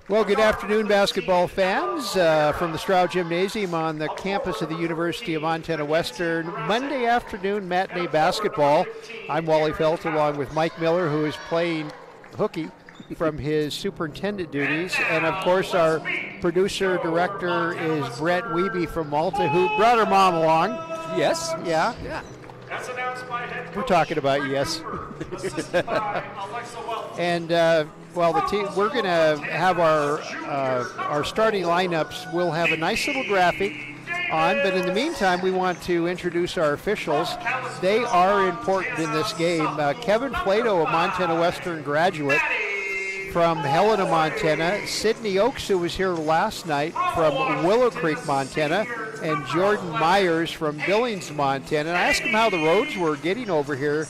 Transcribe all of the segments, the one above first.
Well, good afternoon, basketball fans, from the Stroud Gymnasium on the campus of the University of Montana Western. Monday afternoon matinee basketball. I'm Wally Felt along with Mike Miller, who is playing hooky from his superintendent duties. And, of course, our producer-director is Brett Wiebe from Malta, who brought her mom along. Yes. Yeah? Yeah. We're talking about yes. And, well, the team, we're going to have our starting lineups. We'll have a nice little graphic on, but in the meantime, we want to introduce our officials. They are important in this game. Kevin Plato, a Montana Western graduate from Helena, Montana. Sydney Oakes, who was here last night from Willow Creek, Montana. And Jordan Myers from Billings, Montana. And I asked him how the roads were getting over here.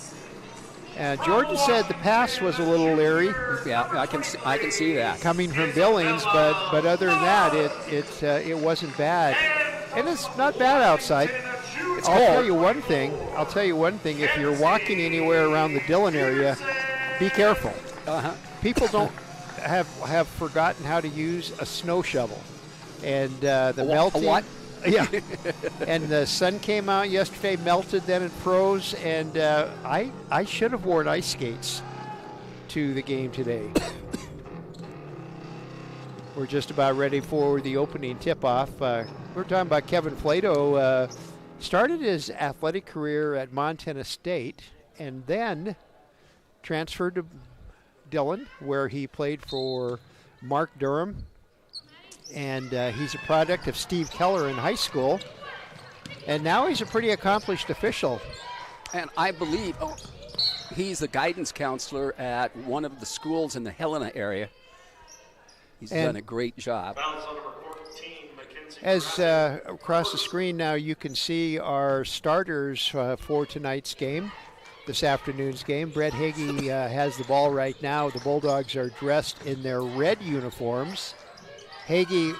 Jordan said the pass was a little leery. Yeah, I can see that. Coming from Billings, but other than that, it wasn't bad. And it's not bad outside. I'll tell you one thing. If you're walking anywhere around the Dillon area, be careful. People don't have forgotten how to use a snow shovel. And the melting. A what? Yeah, and the sun came out yesterday, melted, then it froze, and I should have worn ice skates to the game today. We're just about ready for the opening tip-off. We're talking about Kevin Plato. Started his athletic career at Montana State and then transferred to Dillon, where he played for Mark Durham. And he's a product of Steve Keller in high school. And now he's a pretty accomplished official. And I believe he's a guidance counselor at one of the schools in the Helena area. He's done a great job. As across the screen now, you can see our starters for tonight's game, this afternoon's game. Brett Hagee has the ball right now. The Bulldogs are dressed in their red uniforms. Hagee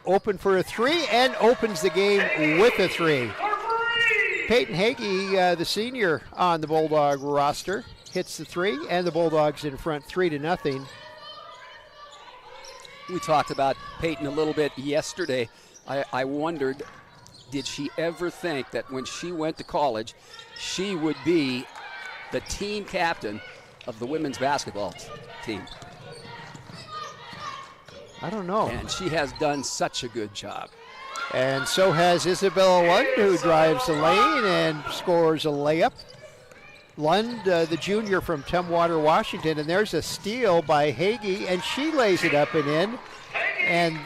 open for a three and opens the game with a three. Peyton Hagee, the senior on the Bulldog roster, hits the three, and the Bulldogs in front 3-0. We talked about Peyton a little bit yesterday. I wondered, did she ever think that when she went to college, she would be the team captain of the women's basketball team? I don't know. And she has done such a good job. And so has Isabella Lund, who drives the lane and scores a layup. Lund, the junior from Tumwater, Washington, and there's a steal by Hagee, and she lays it up and in. And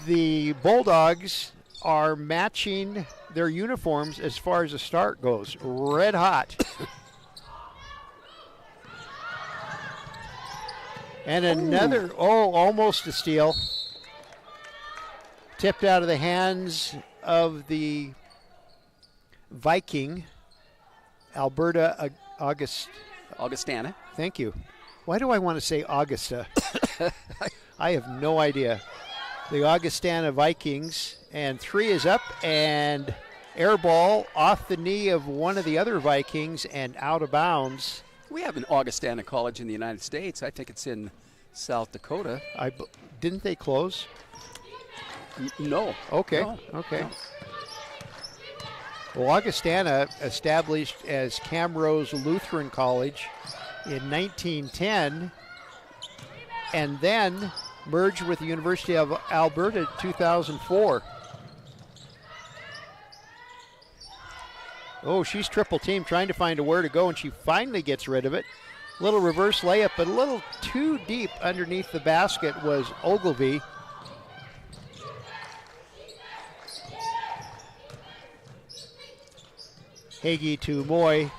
the Bulldogs are matching their uniforms as far as the start goes. Red hot. And another, almost a steal. Tipped out of the hands of the Viking, Alberta Augustana. Thank you. Why do I want to say Augusta? I have no idea. The Augustana Vikings, and three is up, and air ball off the knee of one of the other Vikings and out of bounds. We have an Augustana College in the United States. I think it's in South Dakota. Didn't they close? No. Okay. No. Okay. No. Well, Augustana, established as Camrose Lutheran College in 1910, and then merged with the University of Alberta in 2004. Oh, she's triple team, trying to find where to go, and she finally gets rid of it. Little reverse layup, but a little too deep underneath the basket was Ogilvie. Hagee to Moy.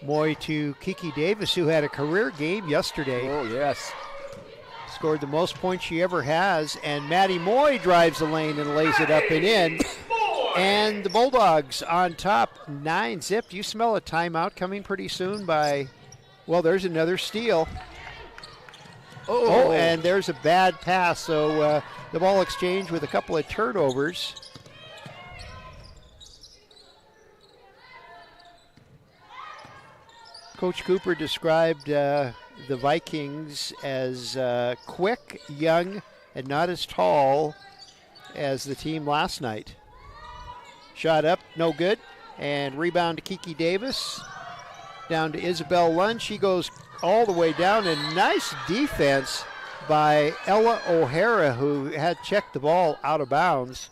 Moy to Kiki Davis, who had a career game yesterday. Oh, yes. Scored the most points she ever has, and Maddie Moy drives the lane and lays it up and in. And the Bulldogs on top, 9-0. Do you smell a timeout coming pretty soon by, well, there's another steal. Oh, and there's a bad pass, so the ball exchange with a couple of turnovers. Coach Cooper described the Vikings as quick, young, and not as tall as the team last night. Shot up, no good. And rebound to Kiki Davis. Down to Isabel Lund. She goes all the way down. And nice defense by Ella O'Hara, who had checked the ball out of bounds.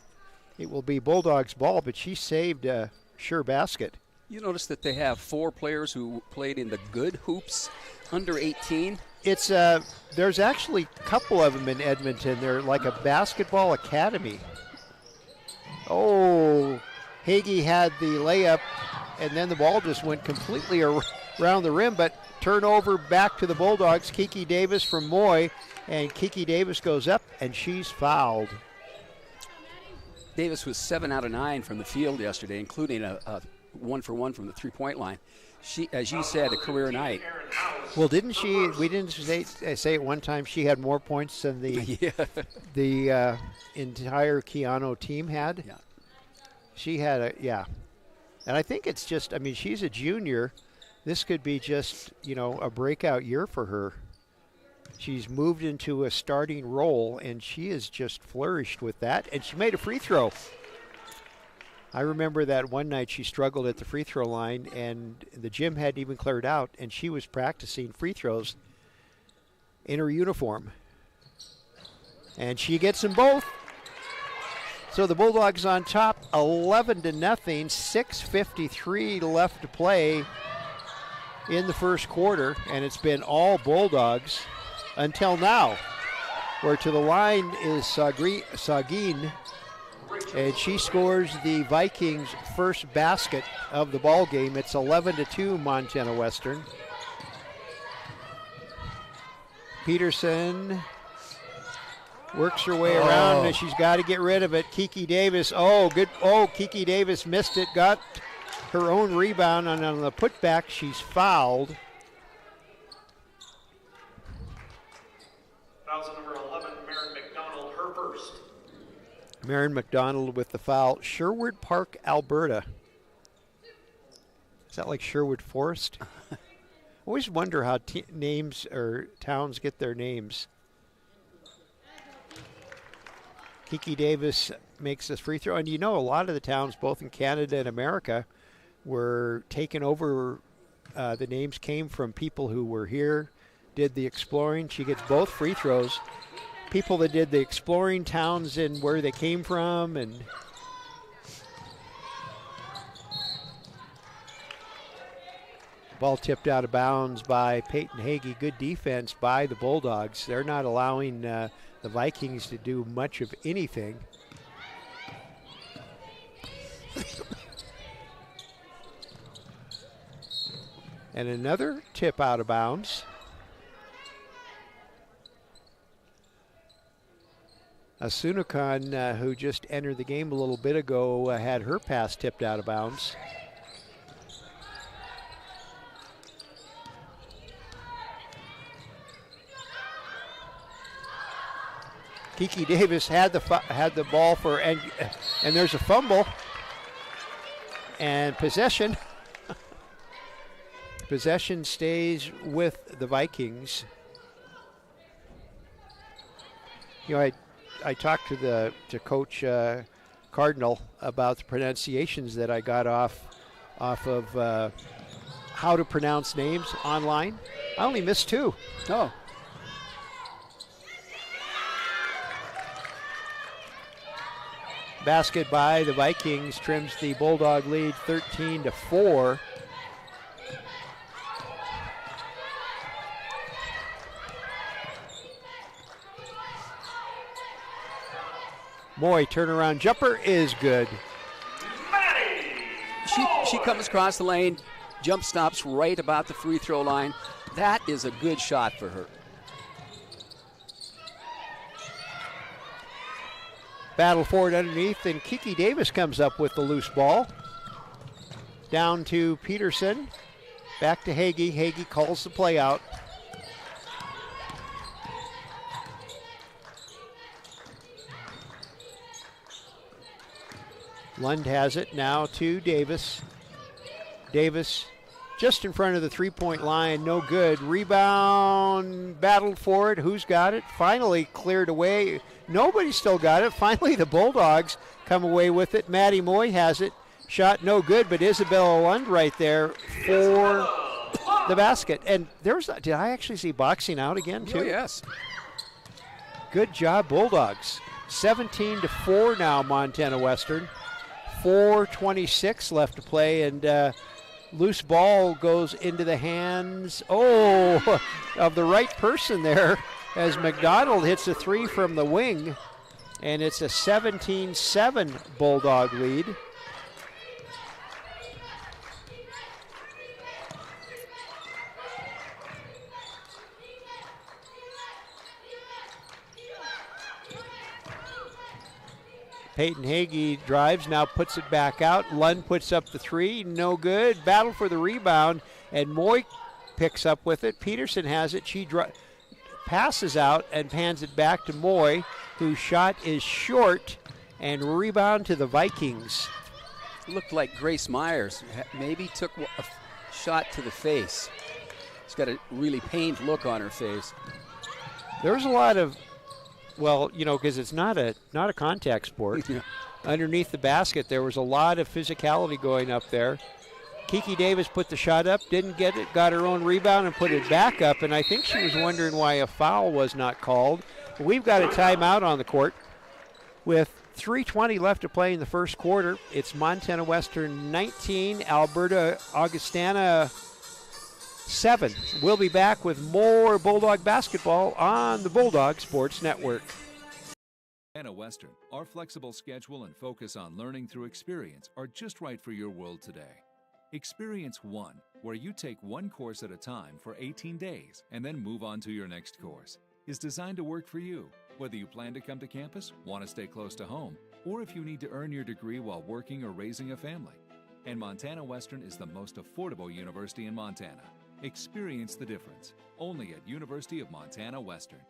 It will be Bulldogs' ball, but she saved a sure basket. You notice that they have 4 players who played in the good hoops under 18. It's there's actually a couple of them in Edmonton. They're like a basketball academy. Oh, Hagee had the layup, and then the ball just went completely around the rim, but turnover back to the Bulldogs. Kiki Davis from Moy, and Kiki Davis goes up, and she's fouled. Davis was 7 out of 9 from the field yesterday, including a 1-for-1 from the three-point line. She, as you said, a career night. Well, didn't she? We didn't say at one time she had more points than the the entire Keanu team had. Yeah. She had and I think it's just. I mean, she's a junior. This could be just a breakout year for her. She's moved into a starting role, and she has just flourished with that. And she made a free throw. I remember that one night she struggled at the free throw line, and the gym hadn't even cleared out, and she was practicing free throws in her uniform. And she gets them both. So the Bulldogs on top, 11-0, 6:53 left to play in the first quarter, and it's been all Bulldogs until now, where to the line is Sagin, and she scores the Vikings' first basket of the ball game. It's 11-2 Montana Western. Peterson works her way around, and she's got to get rid of it. Kiki Davis, Kiki Davis missed it, got her own rebound, and on the putback, she's fouled. Foul's number 11, Marin McDonald, her first. Marin McDonald with the foul. Sherwood Park, Alberta. Is that like Sherwood Forest? I always wonder how names or towns get their names. Kiki Davis makes this free throw. And a lot of the towns, both in Canada and America, were taken over. The names came from people who were here, did the exploring. She gets both free throws. People that did the exploring towns and where they came from, and ball tipped out of bounds by Peyton Hagee. Good defense by the Bulldogs. They're not allowing the Vikings to do much of anything. And another tip out of bounds. Asunukan, who just entered the game a little bit ago, had her pass tipped out of bounds. Kiki Davis had the ball and there's a fumble and possession. Possession stays with the Vikings. I talked to Coach Cardinal about the pronunciations that I got off of how to pronounce names online. I only missed 2. Oh. Basket by the Vikings trims the Bulldog lead 13-4. Moy turnaround jumper is good. She comes across the lane, jump stops right about the free throw line. That is a good shot for her. Battle for it underneath, and Kiki Davis comes up with the loose ball. Down to Peterson. Back to Hagee. Hagee calls the play out. Lund has it now to Davis. Davis just in front of the three-point line. No good. Rebound, battled for it. Who's got it? Finally cleared away. Nobody still got it. Finally, the Bulldogs come away with it. Maddie Moy has it. Shot no good, but Isabella Lund right there for the basket. And did I actually see boxing out again, too? Oh, yes. Good job, Bulldogs. 17-4 now, Montana Western. 4:26 left to play, and loose ball goes into the hands, of the right person there as McDonald hits a three from the wing, and it's a 17-7 Bulldog lead. Peyton Hagee drives, now puts it back out. Lund puts up the three, no good. Battle for the rebound, and Moy picks up with it. Peterson has it. She passes out and pans it back to Moy, whose shot is short, and rebound to the Vikings. Looked like Grace Myers maybe took a shot to the face. She's got a really pained look on her face. There's a lot of, because it's not a contact sport. Yeah. Underneath the basket, there was a lot of physicality going up there. Kiki Davis put the shot up, didn't get it, got her own rebound and put it back up, and I think she was wondering why a foul was not called. We've got a timeout on the court with 3:20 left to play in the first quarter. It's Montana Western 19, Alberta Augustana 7. We'll be back with more Bulldog basketball on the Bulldog Sports Network. Montana Western, our flexible schedule and focus on learning through experience are just right for your world today. Experience 1, where you take one course at a time for 18 days and then move on to your next course, is designed to work for you, whether you plan to come to campus, want to stay close to home, or if you need to earn your degree while working or raising a family. And Montana Western is the most affordable university in Montana. Experience the difference, only at University of Montana Western.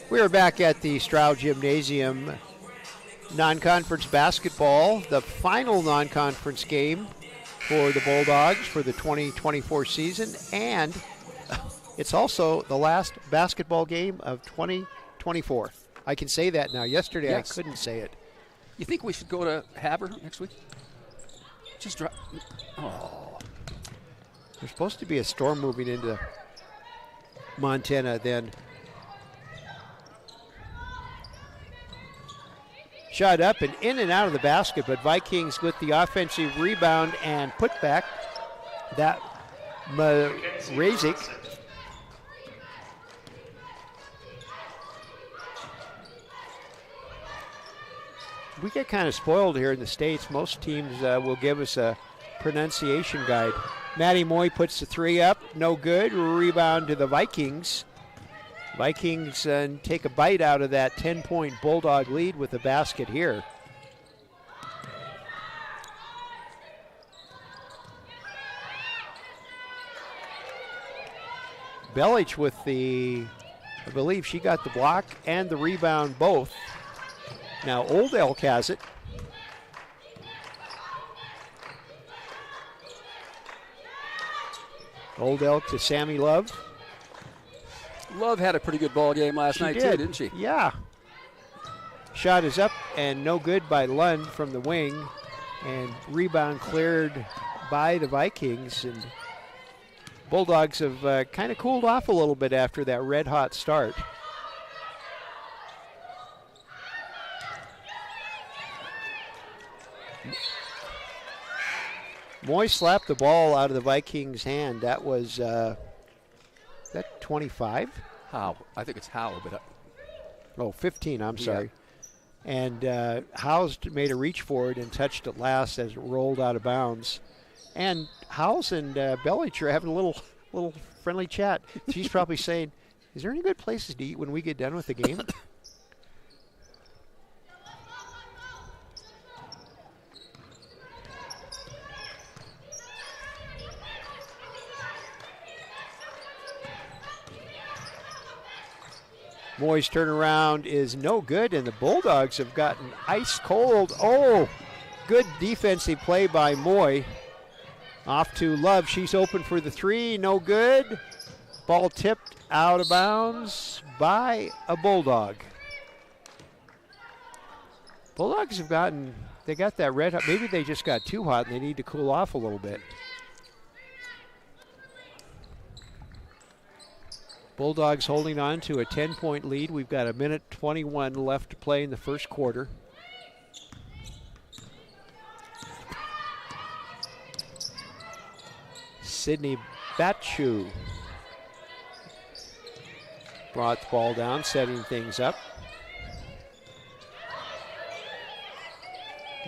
We are back at the Stroud Gymnasium. Non-conference basketball, the final non-conference game for the Bulldogs for the 2024 season, and it's also the last basketball game of 2024. I can say that now. Yesterday Yes. I couldn't say it. You think we should go to Haber next week? Just drop. Oh. There's supposed to be a storm moving into Montana then. Shot up and in and out of the basket, but Vikings with the offensive rebound and put back. That Mrazik. We get kind of spoiled here in the States. Most teams will give us a pronunciation guide. Maddie Moy puts the three up, no good. Rebound to the Vikings. Vikings take a bite out of that 10-point Bulldog lead with the basket here. Belich with I believe she got the block and the rebound both. Now Old Elk has it. Old Elk to Sammy Love. Love had a pretty good ball game last night, too, didn't she? Yeah. Shot is up and no good by Lund from the wing. And rebound cleared by the Vikings. And Bulldogs have kind of cooled off a little bit after that red-hot start. Moy slapped the ball out of the Vikings' hand. That was... that 25? Howe. I think it's Howe, but... 15, I'm sorry. And Howes made a reach for it and touched it last as it rolled out of bounds. And Howes and Bellich are having a little friendly chat. She's probably saying, is there any good places to eat when we get done with the game? Moy's turnaround is no good, and the Bulldogs have gotten ice cold. Oh, good defensive play by Moy. Off to Love. She's open for the three. No good. Ball tipped out of bounds by a Bulldog. Bulldogs have they got that red hot. Maybe they just got too hot and they need to cool off a little bit. Bulldogs holding on to a 10-point lead. We've got 1:21 left to play in the first quarter. Sydney Batchu brought the ball down, setting things up.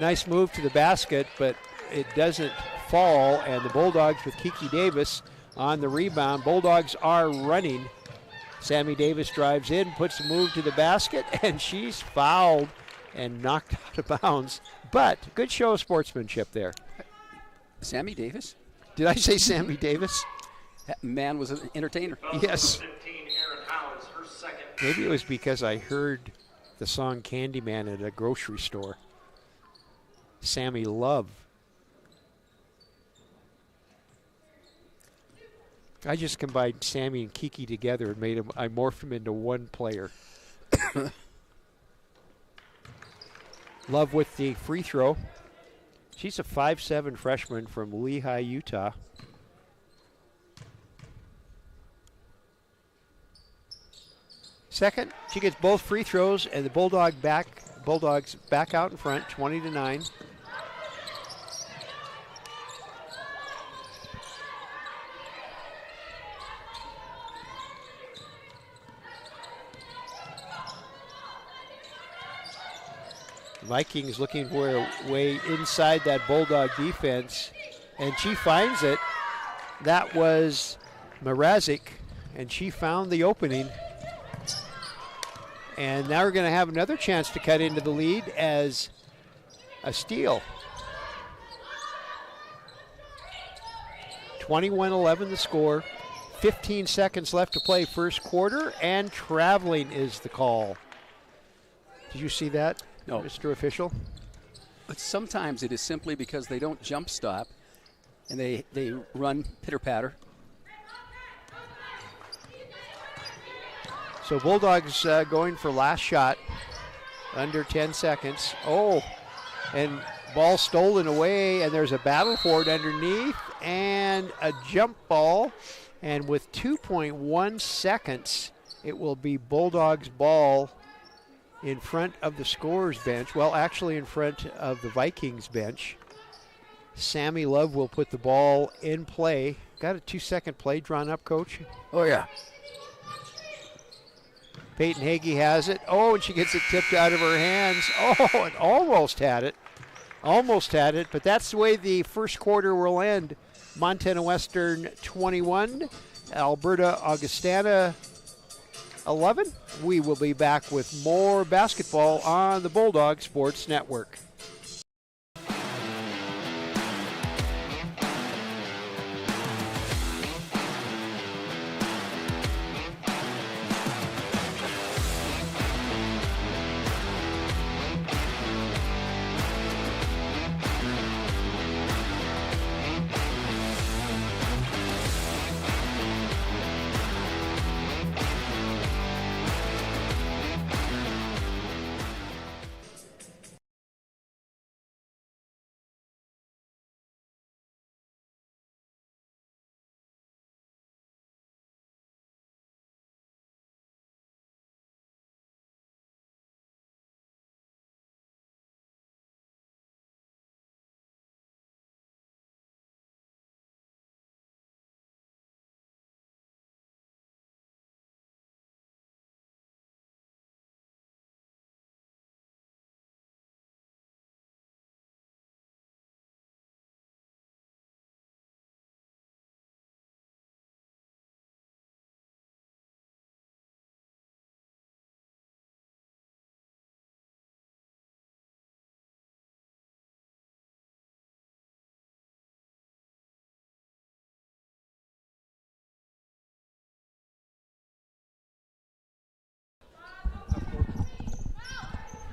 Nice move to the basket, but it doesn't fall, and the Bulldogs with Kiki Davis on the rebound. Bulldogs are running. Sammy Davis drives in, puts a move to the basket, and she's fouled and knocked out of bounds. But good show of sportsmanship there. Sammy Davis? Did I say Sammy Davis? That man was an entertainer. Yes. 15, Aaron Howes, her second. Maybe it was because I heard the song Candyman at a grocery store. Sammy Love. I just combined Sammy and Kiki together and I morphed them into one player. Love with the free throw. She's a 5'7" freshman from Lehigh, Utah. Second, she gets both free throws, and the Bulldogs back out in front, 20-9. Vikings looking for a way inside that Bulldog defense, and she finds it. That was Mrazek, and she found the opening. And now we're going to have another chance to cut into the lead as a steal. 21-11 the score. 15 seconds left to play first quarter, and traveling is the call. Did you see that? No. Mr. Official? But sometimes it is simply because they don't jump stop and they run pitter-patter. So Bulldogs going for last shot, under 10 seconds. Oh, and ball stolen away, and there's a battle for it underneath, and a jump ball. And with 2.1 seconds, it will be Bulldogs ball in front of the scorer's bench. Well, actually in front of the Vikings bench. Sammy Love will put the ball in play. Got a 2-second play drawn up, Coach? Oh, yeah. Peyton Hagee has it. Oh, and she gets it tipped out of her hands. Oh, and almost had it. Almost had it, but that's the way the first quarter will end. Montana Western 21, Alberta Augustana 11. We will be back with more basketball on the Bulldog Sports Network.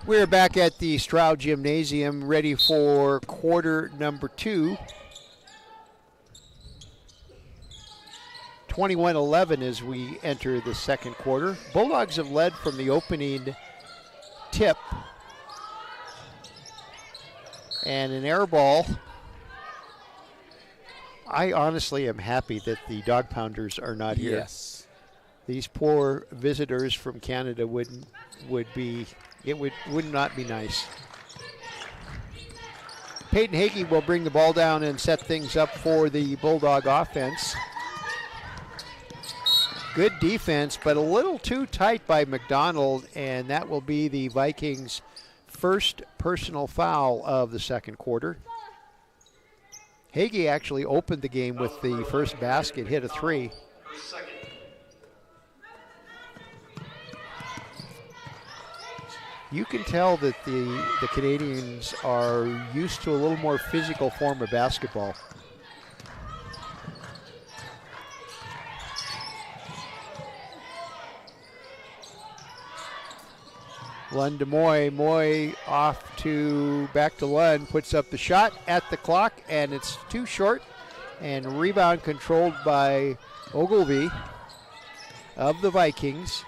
We're back at the Stroud Gymnasium, ready for quarter number 2. 21-11 as we enter the second quarter. Bulldogs have led from the opening tip. And an air ball. I honestly am happy that the Dog Pounders are not here. Yes. These poor visitors from Canada would not be nice. Peyton Hagee will bring the ball down and set things up for the Bulldog offense. Good defense, but a little too tight by McDonald, and that will be the Vikings' first personal foul of the second quarter. Hagee actually opened the game with the first basket, hit a 3. You can tell that the Canadians are used to a little more physical form of basketball. Lund to Moy. Moy off to back to Lund. Puts up the shot at the clock, and it's too short. And rebound controlled by Ogilvy of the Vikings.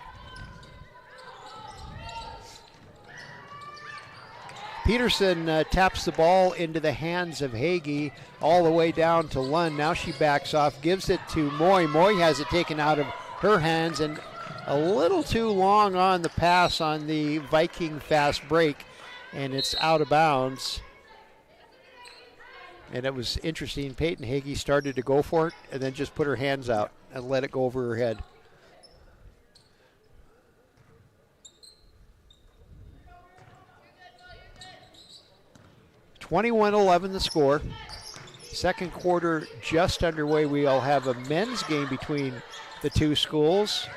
Peterson taps the ball into the hands of Hagee all the way down to Lund. Now she backs off, gives it to Moy. Moy has it taken out of her hands, and a little too long on the pass on the Viking fast break, and it's out of bounds. And it was interesting. Peyton Hagee started to go for it and then just put her hands out and let it go over her head. (21-11) the score. Second quarter just underway. We'll have a men's game between the two schools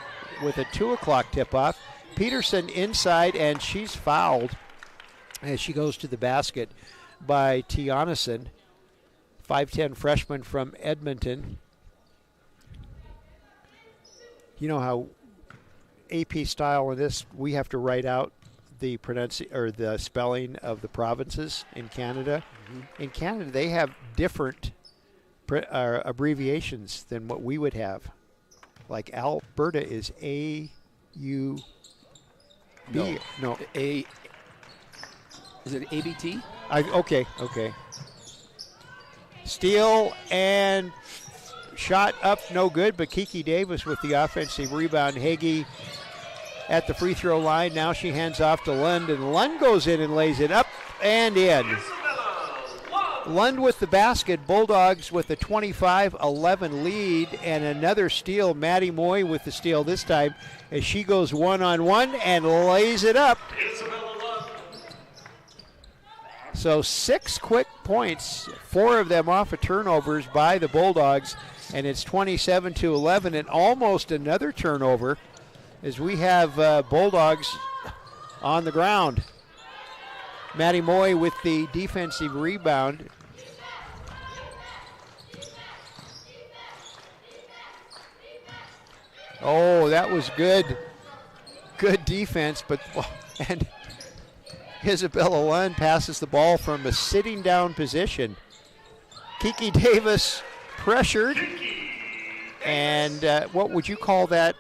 with a 2 o'clock tip-off. Peterson inside, and she's fouled as she goes to the basket by Tianason, 5'10" freshman from Edmonton. You know how AP style in this, we have to write out the the spelling of the provinces in Canada. Mm-hmm. In Canada, they have different abbreviations than what we would have. Like Alberta is A-U-B. No. Is it ABT? Okay. Steal and shot up, no good, but Kiki Davis with the offensive rebound. Hagee at the free throw line. Now she hands off to Lund, and Lund goes in and lays it up and in. Lund with the basket. Bulldogs with a 25-11 lead, and another steal. Maddie Moy with the steal this time as she goes one-on-one and lays it up. So 6 quick points, 4 of them off of turnovers by the Bulldogs, and it's 27-11, and almost another turnover as we have Bulldogs on the ground. Maddie Moy with the defensive rebound. Oh, that was good. Good defense, but and Isabella Lund passes the ball from a sitting down position. Kiki Davis pressured, and what would you call that?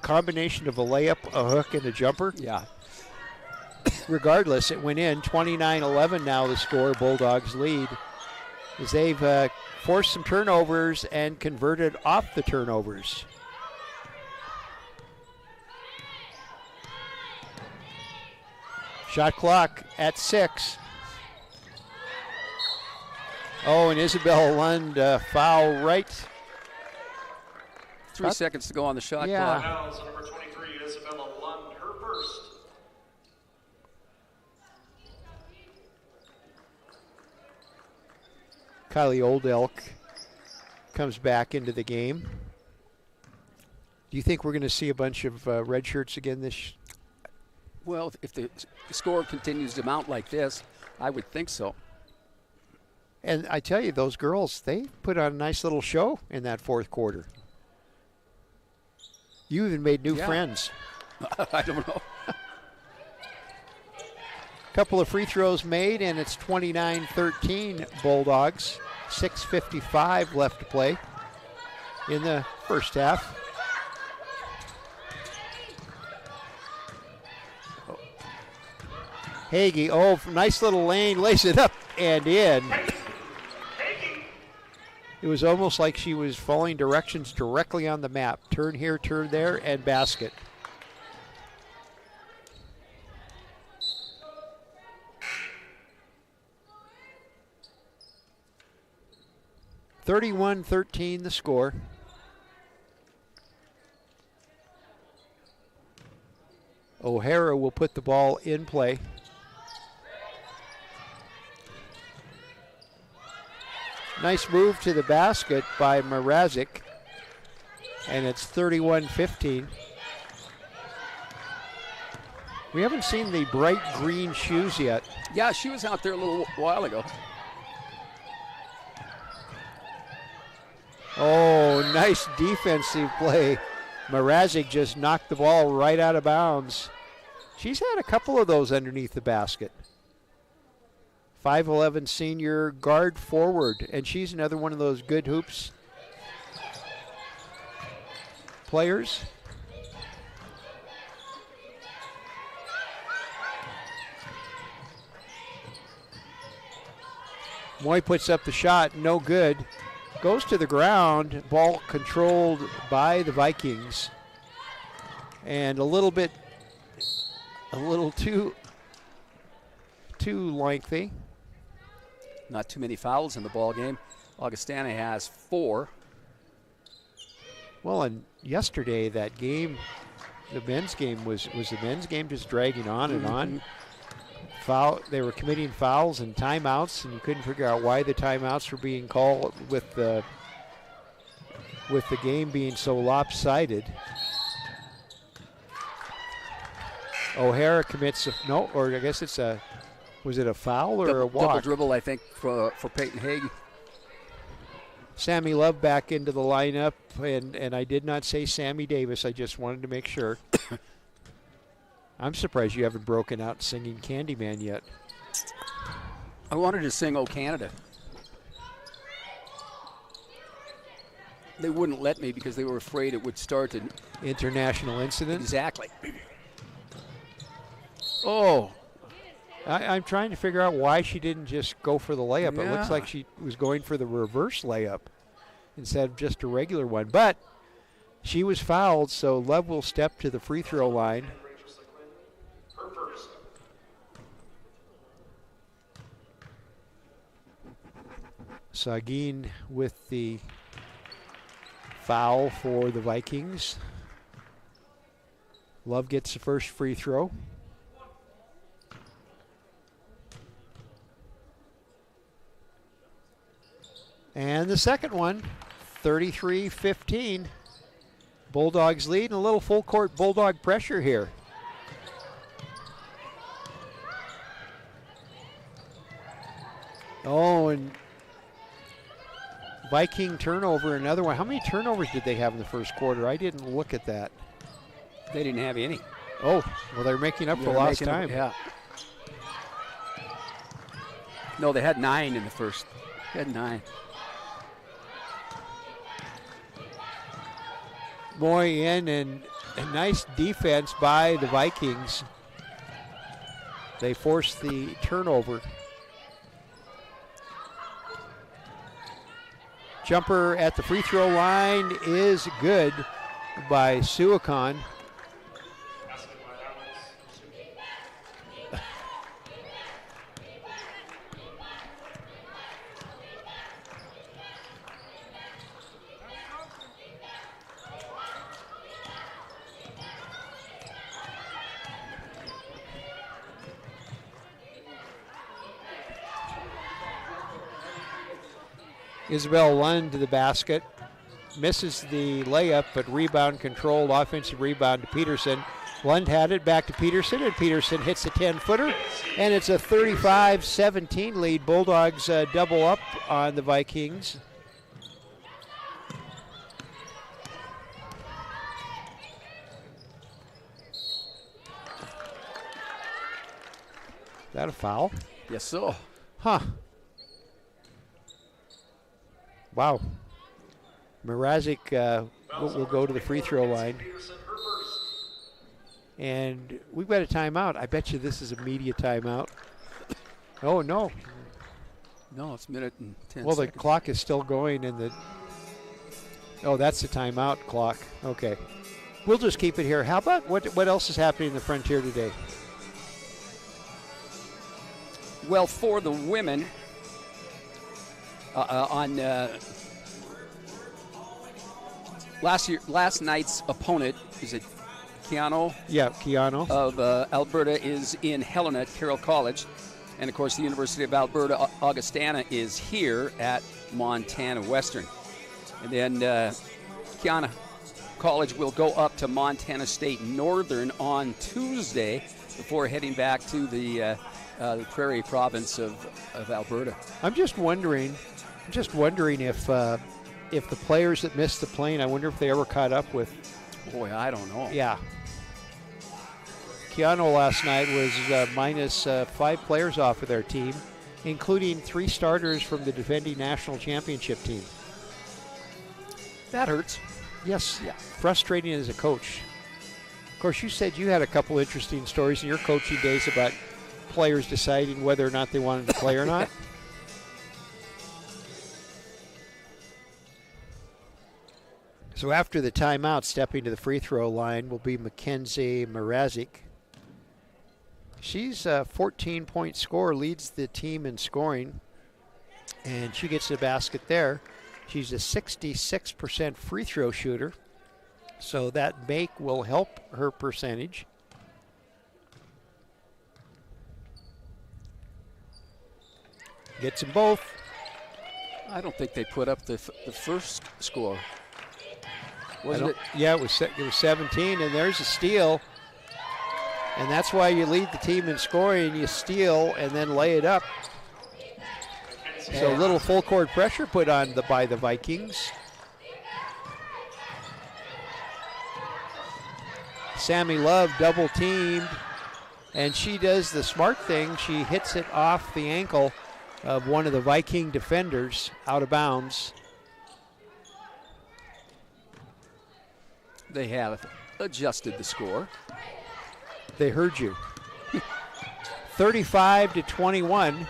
Combination of a layup, a hook, and a jumper? Yeah. Regardless, it went in. 29-11 now the score. Bulldogs lead as they've forced some turnovers and converted off the turnovers. Shot clock at 6. Oh, and Isabella Lund foul right. 3 seconds to go on the shot clock. Fouls, number 23, Isabella Lund, her first. Kylie Oldelk comes back into the game. Do you think we're going to see a bunch of red shirts again this? Well, if the score continues to mount like this, I would think so. And I tell you, those girls, they put on a nice little show in that fourth quarter. You even made new friends. I don't know. Couple of free throws made, and it's 29-13 Bulldogs. 6:55 left to play in the first half. Hagee, nice little lane, lays it up and in. It was almost like she was following directions directly on the map. Turn here, turn there, and basket. (31-13) the score. O'Hara will put the ball in play. Nice move to the basket by Mrazek, and it's 31-15. We haven't seen the bright green shoes yet. Yeah, she was out there a little while ago. Oh, nice defensive play. Mrazek just knocked the ball right out of bounds. She's had a couple of those underneath the basket. 5'11" senior guard forward, and she's another one of those good hoops players. Moy puts up the shot, no good. Goes to the ground, ball controlled by the Vikings. And a little too lengthy. Not too many fouls in the ball game. Augustana has 4. Well, and yesterday that game, the men's game was the men's game just dragging on and on. They were committing fouls and timeouts, and you couldn't figure out why the timeouts were being called with the game being so lopsided. O'Hara commits was it a foul or a walk? Double dribble, I think, for Peyton Hagee. Sammy Love back into the lineup, and I did not say Sammy Davis. I just wanted to make sure. I'm surprised you haven't broken out singing Candyman yet. I wanted to sing "Oh Canada." They wouldn't let me because they were afraid it would start an international incident. Exactly. Oh. I'm trying to figure out why she didn't just go for the layup. Yeah. It looks like she was going for the reverse layup instead of just a regular one. But she was fouled, so Love will step to the free throw line. Sagin with the foul for the Vikings. Love gets the first free throw. And the second one, 33-15. Bulldogs lead, and a little full court Bulldog pressure here. Oh, and Viking turnover, another one. How many turnovers did they have in the first quarter? I didn't look at that. They didn't have any. Oh, well, they're making up for lost time. Yeah. No, they had 9 in the first. They had 9. Moy in, and a nice defense by the Vikings. They forced the turnover. Jumper at the free throw line is good by Suakan. Isabel Lund to the basket. Misses the layup, but rebound controlled. Offensive rebound to Peterson. Lund had it back to Peterson, and Peterson hits a 10-footer. And it's a 35-17 lead. Bulldogs double up on the Vikings. that a foul? Yes, so. Huh. Wow. Mrazek will go to the free throw line. And we've got a timeout. I bet you this is a media timeout. Oh, no. No, it's a minute and 10 Well, seconds. the clock is still going, and oh, that's the timeout clock. Okay. We'll just keep it here. How about what else is happening in the Frontier today? Well, for the women, on last night's opponent, is it Keanu? Yeah, Keanu. Of Alberta is in Helena at Carroll College. And, of course, the University of Alberta, Augustana, is here at Montana Western. And then Keanu College will go up to Montana State Northern on Tuesday before heading back to the Prairie province of Alberta. I'm just wondering if the players that missed the plane, I wonder if they ever caught up with. Boy, I don't know. Yeah. Keanu last night was minus 5 players off of their team, including 3 starters from the defending national championship team. That hurts. Yes, yeah. Frustrating as a coach. Of course, you said you had a couple interesting stories in your coaching days about players deciding whether or not they wanted to play or not. So after the timeout, stepping to the free throw line will be Mackenzie Mrazek. She's a 14-point scorer, leads the team in scoring, and she gets the basket there. She's a 66% free throw shooter, so that make will help her percentage. Gets them both. I don't think they put up the first score. Wasn't it? Yeah, it was 17, and there's a steal. And that's why you lead the team in scoring. You steal and then lay it up. So a little full court pressure put on by the Vikings. Sammy Love double teamed, and she does the smart thing. She hits it off the ankle of one of the Viking defenders out of bounds. They have adjusted the score. They heard you. 35-21.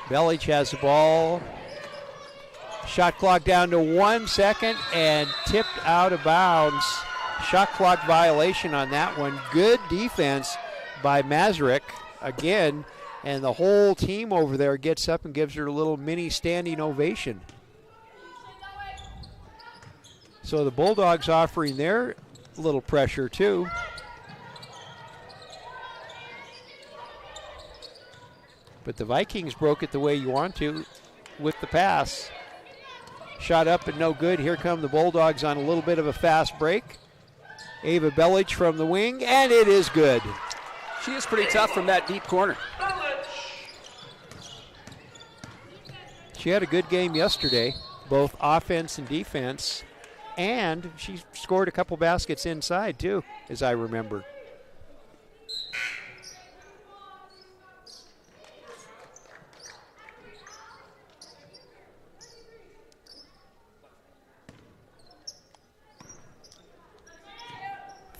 Belich has the ball. Shot clock down to 1 second and tipped out of bounds. Shot clock violation on that one. Good defense by Mrazek again, and the whole team over there gets up and gives her a little mini standing ovation. So the Bulldogs offering their little pressure too. But the Vikings broke it the way you want to with the pass. Shot up and no good. Here come the Bulldogs on a little bit of a fast break. Ava Belich from the wing, and it is good. She is pretty tough from that deep corner. She had a good game yesterday, both offense and defense. And she scored a couple baskets inside, too, as I remember.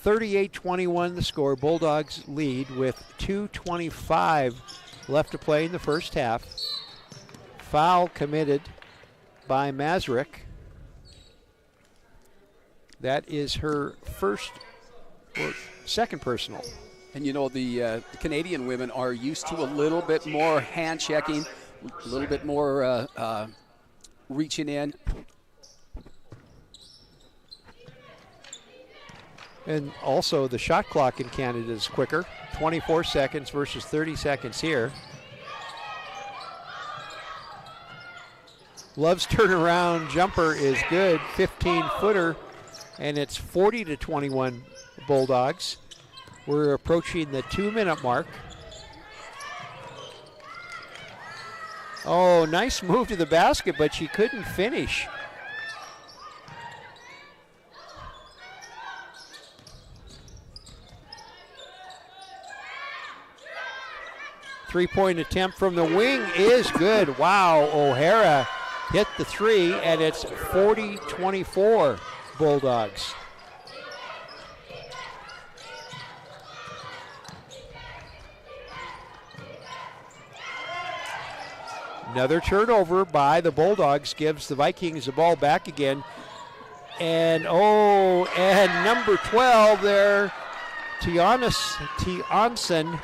(38-21) the score. Bulldogs lead with 2:25 left to play in the first half. Foul committed by Mrazek. That is her first or second personal. And you know, the Canadian women are used to a little bit more hand checking, a little bit more reaching in. And also the shot clock in Canada is quicker, 24 seconds versus 30 seconds here. Love's turnaround jumper is good, 15-footer. And it's 40-21 Bulldogs. We're approaching the 2-minute mark. Oh, nice move to the basket, but she couldn't finish. Three-point attempt from the wing is good. Wow, O'Hara hit the three, and it's 40-24 Bulldogs. Another turnover by the Bulldogs gives the Vikings the ball back again. And number 12 there, Tianson,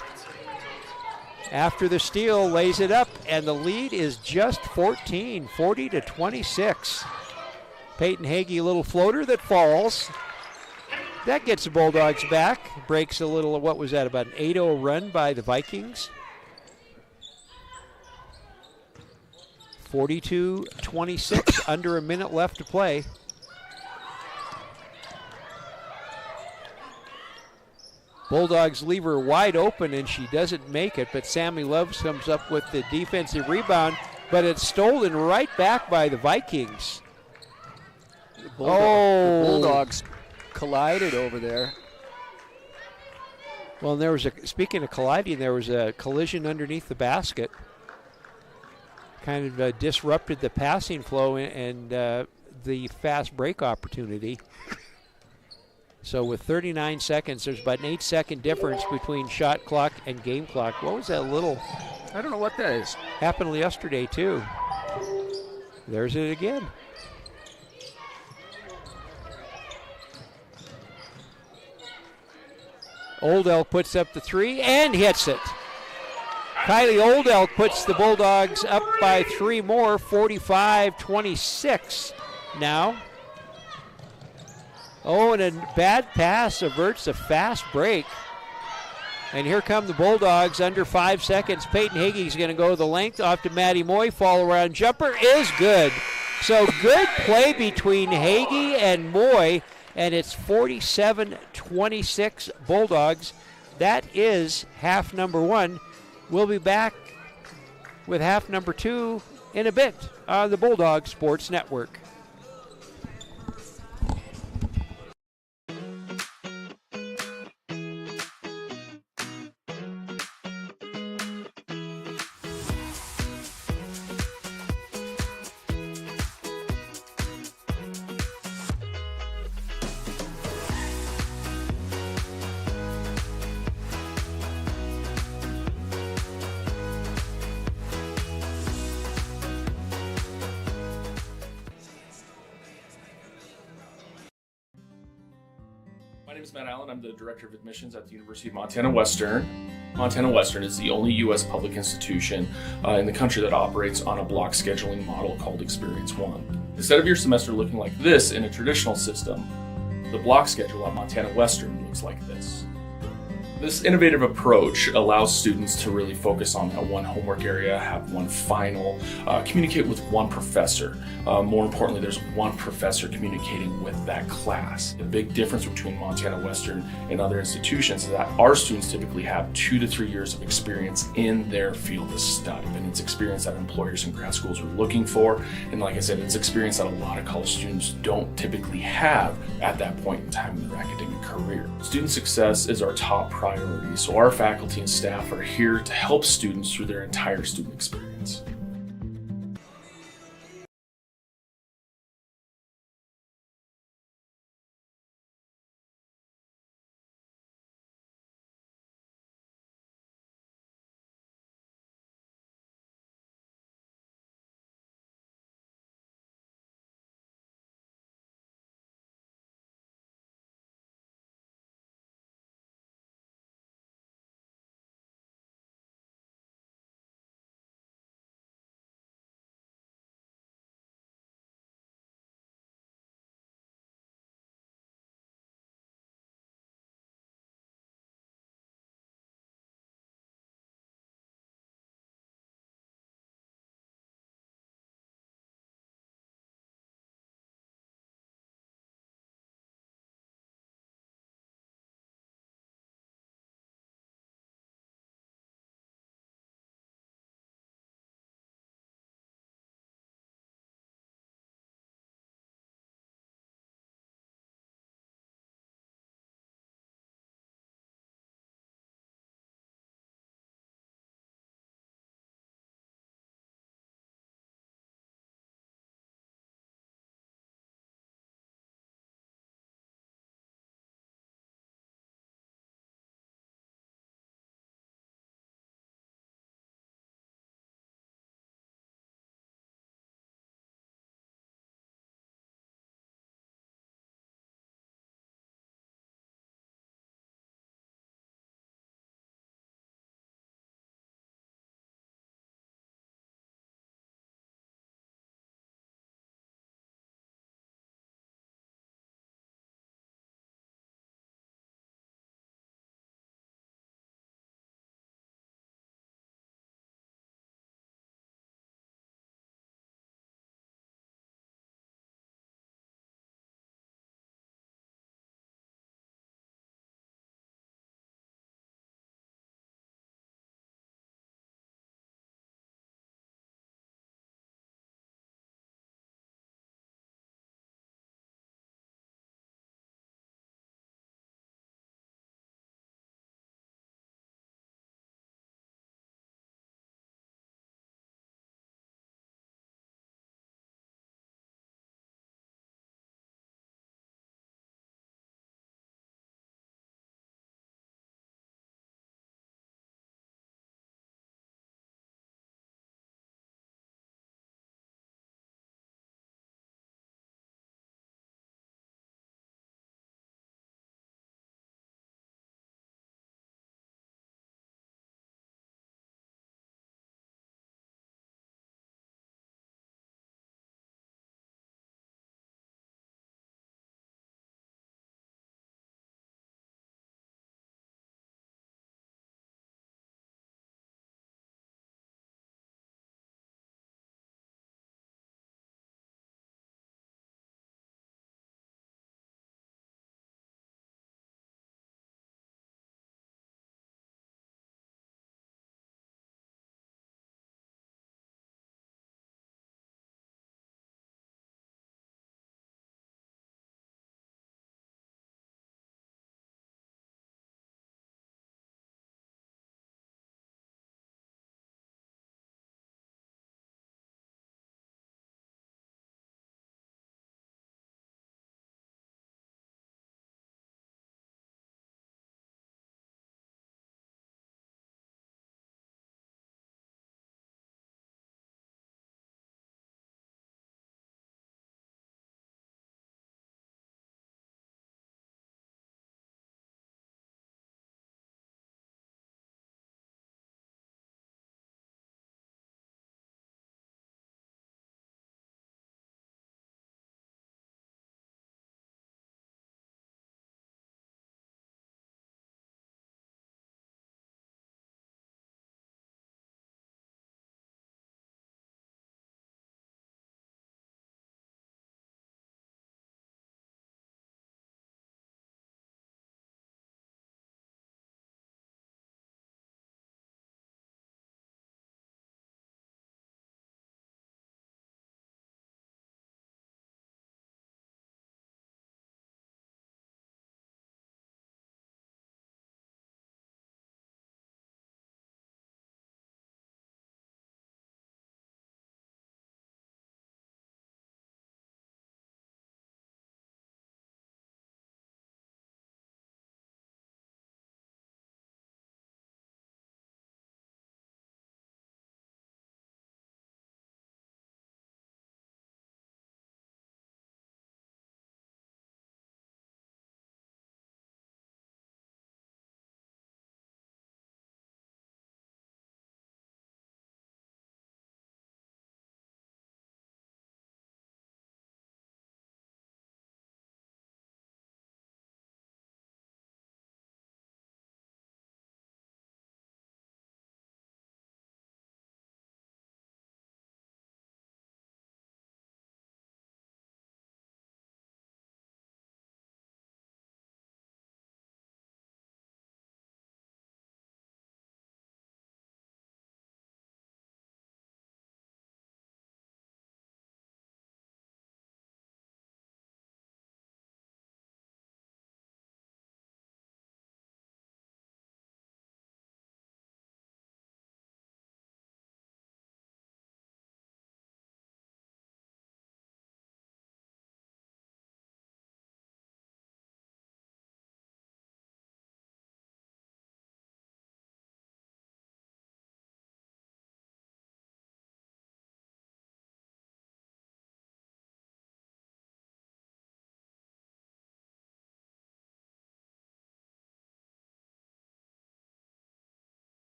after the steal, lays it up, and the lead is just 14, 40-26. Peyton Hagee, a little floater that falls. That gets the Bulldogs back. Breaks a little, what was that, about an 8-0 run by the Vikings. 42-26, under a minute left to play. Bulldogs leave her wide open, and she doesn't make it, but Sammy Loves comes up with the defensive rebound, but it's stolen right back by the Vikings. The Bulldogs collided over there. Well, speaking of colliding, there was a collision underneath the basket. Kind of disrupted the passing flow and the fast break opportunity. So with 39 seconds, there's about an 8-second difference between shot clock and game clock. What was that little? I don't know what that is. Happened yesterday, too. There's it again. Old Elk puts up the three and hits it. Kylie Old Elk puts the Bulldogs up by three more, 45-26 now. Oh, and a bad pass averts a fast break. And here come the Bulldogs under 5 seconds. Peyton Hagee's going to go the length off to Maddie Moy. Fall around jumper is good. So good play between Hagee and Moy, and it's 47-26 Bulldogs. That is half number one. We'll be back with half number two in a bit on the Bulldog Sports Network. My name is Matt Allen. I'm the Director of Admissions at the University of Montana Western. Montana Western is the only U.S. public institution in the country that operates on a block scheduling model called Experience One. Instead of your semester looking like this in a traditional system, the block schedule at Montana Western looks like this. This innovative approach allows students to really focus on that one homework area, have one final, communicate with one professor. More importantly, there's one professor communicating with that class. The big difference between Montana Western and other institutions is that our students typically have 2 to 3 years of experience in their field of study. And it's experience that employers and grad schools are looking for. And like I said, it's experience that a lot of college students don't typically have at that point in time in their academic career. Student success is our top priority, so our faculty and staff are here to help students through their entire student experience.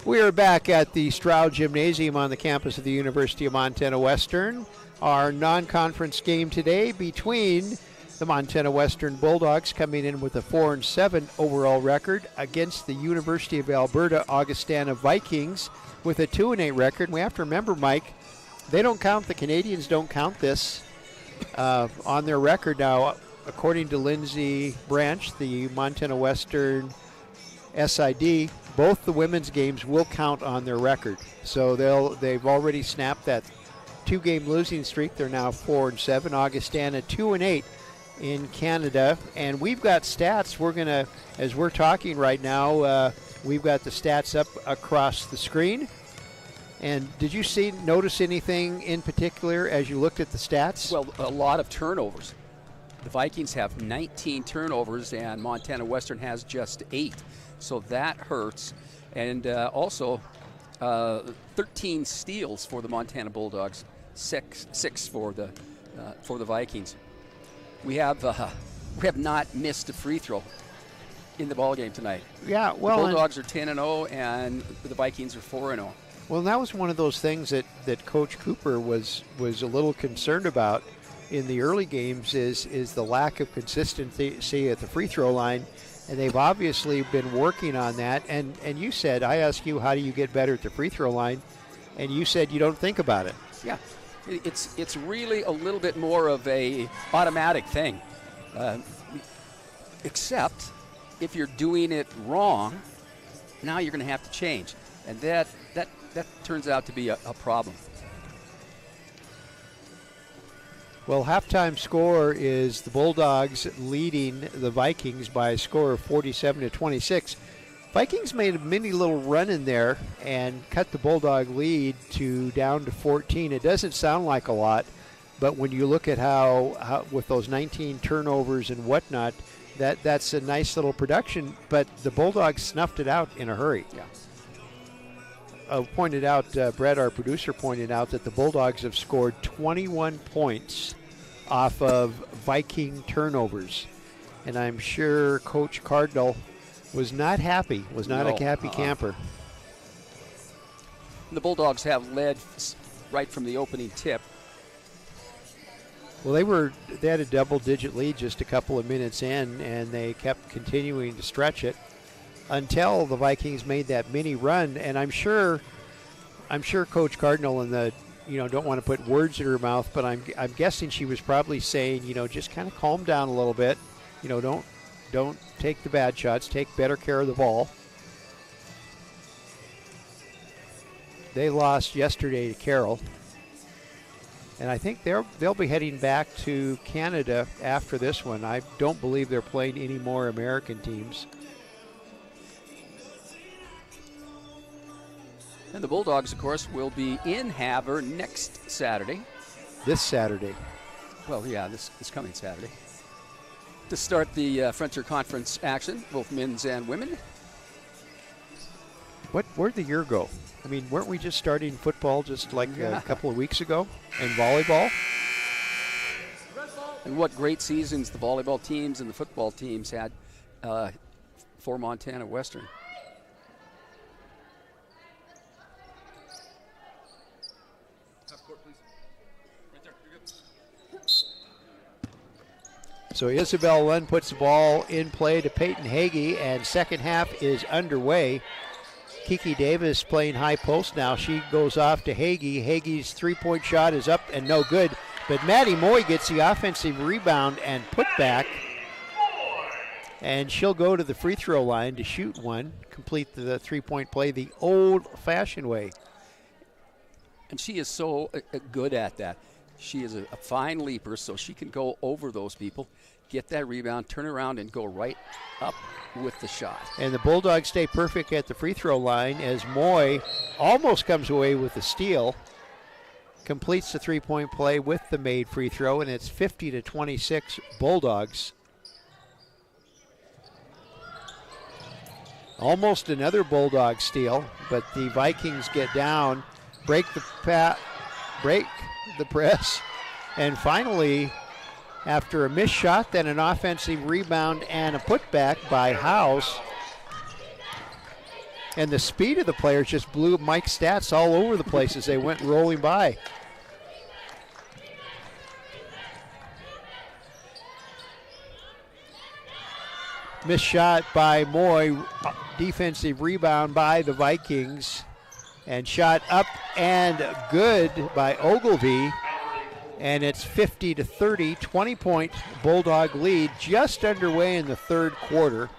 We are back at the Stroud Gymnasium on the campus of the University of Montana Western. Our non-conference game today between the Montana Western Bulldogs, coming in with a 4-7 overall record, against the University of Alberta Augustana Vikings with a 2-8 record. And we have to remember, Mike, they don't count, the Canadians don't count this on their record. Now, according to Lindsay Branch, the Montana Western SID, both the women's games will count on their record. So they've already snapped that 2-game losing streak. They're now 4-7. Augustana 2-8 in Canada. And we've got stats. We're going to, as we're talking right now, we've got the stats up across the screen. And did you notice anything in particular as you looked at the stats? Well, a lot of turnovers. The Vikings have 19 turnovers and Montana Western has just 8. So that hurts. And also 13 steals for the Montana Bulldogs, six for the Vikings. We have not missed a free throw in the ball game tonight. Yeah, well, the Bulldogs are 10-0 and the Vikings are 4-0. Well, that was one of those things that Coach Cooper was a little concerned about in the early games is the lack of consistency at the free throw line. And they've obviously been working on that. And you said, I asked you, how do you get better at the free throw line? And you said you don't think about it. Yeah, it's really a little bit more of a automatic thing. Except if you're doing it wrong, now you're going to have to change. And that turns out to be a problem. Well, halftime score is the Bulldogs leading the Vikings by a score of 47-26. Vikings made a mini little run in there and cut the Bulldog lead down to 14. It doesn't sound like a lot, but when you look at how with those 19 turnovers and whatnot, that's a nice little production. But the Bulldogs snuffed it out in a hurry. Yeah. Pointed out, Brett, our producer, pointed out that the Bulldogs have scored 21 points off of Viking turnovers. And I'm sure Coach Cardinal was not happy, a happy camper. The Bulldogs have led right from the opening tip. Well, they had a double-digit lead just a couple of minutes in, and they kept continuing to stretch it until the Vikings made that mini run. And I'm sure Coach Cardinal and don't want to put words in her mouth, but I'm guessing she was probably saying, just kind of calm down a little bit. Don't take the bad shots. Take better care of the ball. They lost yesterday to Carroll, and I think they'll be heading back to Canada after this one. I don't believe they're playing any more American teams. And the Bulldogs, of course, will be in Havre next Saturday. This Saturday. Well, yeah, this coming Saturday. To start the Frontier Conference action, both men's and women. Where'd the year go? I mean, weren't we just starting football just like a couple of weeks ago? And volleyball? And what great seasons the volleyball teams and the football teams had for Montana Western. So Isabel Lund puts the ball in play to Peyton Hagee, and second half is underway. Kiki Davis playing high post now. She goes off to Hagee. Hagee's three-point shot is up and no good, but Maddie Moy gets the offensive rebound and put back, and she'll go to the free throw line to shoot one, complete the three-point play the old-fashioned way. And she is so good at that. She is a fine leaper, so she can go over those people, get that rebound, turn around, and go right up with the shot. And the Bulldogs stay perfect at the free throw line as Moy almost comes away with the steal, completes the three-point play with the made free throw, and it's 50-26 Bulldogs. Almost another Bulldog steal, but the Vikings get down, break the press, and finally, after a missed shot, then an offensive rebound and a putback by House, And the speed of the players just blew Mike's stats all over the place as they went rolling by. Missed shot by Moy. Defensive rebound by the Vikings. And shot up and good by Ogilvy. And it's 50-30, 20-point Bulldog lead just underway in the third quarter.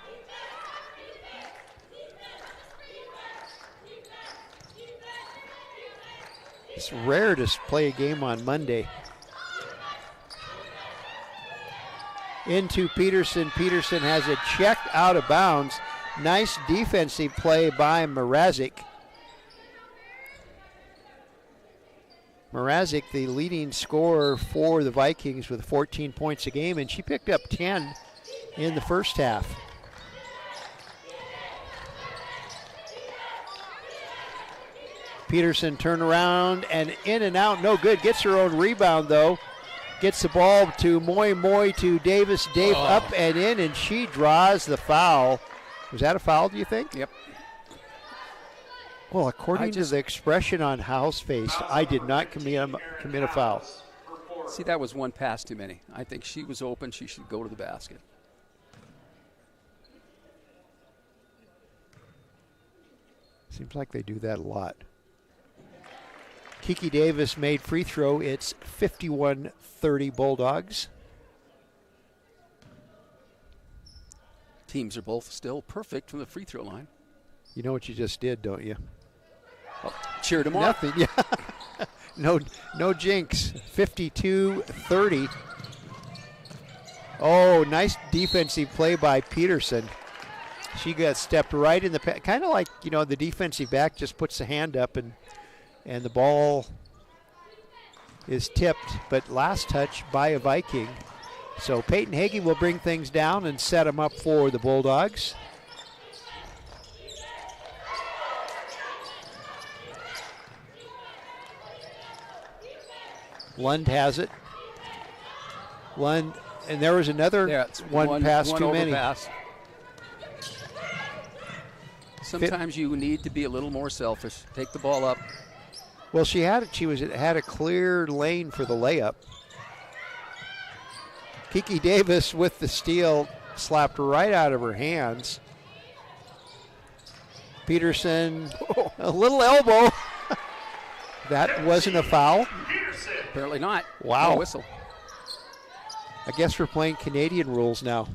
It's rare to play a game on Monday. Into Peterson. Peterson has it checked out of bounds. Nice defensive play by Mrazek. Mrazek, the leading scorer for the Vikings with 14 points a game, and she picked up 10 in the first half. Peterson turn around and in and out, no good. Gets her own rebound though. Gets the ball to Moy. Moy to Davis. Dave up and in, and she draws the foul. Was that a foul, do you think? Yep. Well, according to the expression on Howe's face, I did not commit a foul. See, that was one pass too many. I think she was open. She should go to the basket. Seems like they do that a lot. Kiki Davis made free throw. It's 51-30 Bulldogs. Teams are both still perfect from the free throw line. You know what you just did, don't you? Oh, cheered them on. Nothing, yeah. No jinx. 52-30. Oh, nice defensive play by Peterson. She got stepped right in the kind of like, you know, the defensive back just puts the hand up and the ball is tipped, but last touch by a Viking. So Peyton Hagee will bring things down and set them up for the Bulldogs. Lund has it. Lund, and there was another one pass too many. Pass. Sometimes you need to be a little more selfish. Take the ball up. Well, she had it. She had a clear lane for the layup. Kiki Davis with the steal, slapped right out of her hands. Peterson, a little elbow. That wasn't a foul. Apparently not. Wow. No whistle. I guess we're playing Canadian rules now.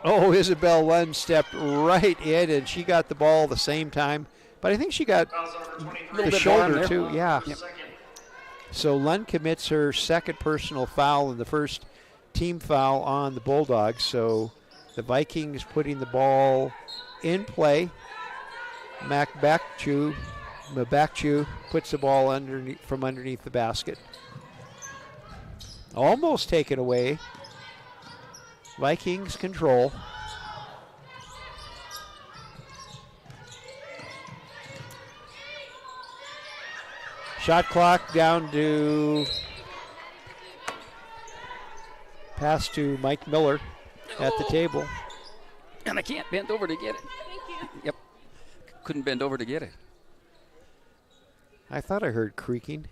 Oh, Isabel Lund stepped right in, and she got the ball the same time. But I think she got the shoulder, too. Yeah. Yep. So Lund commits her second personal foul and the first team foul on the Bulldogs. So the Vikings putting the ball in play. Mabakchu puts the ball from underneath the basket. Almost taken away. Vikings control. Shot clock down to pass to Mike Miller at the table. And I can't bend over to get it. Thank you. Yep. Couldn't bend over to get it. I thought I heard creaking.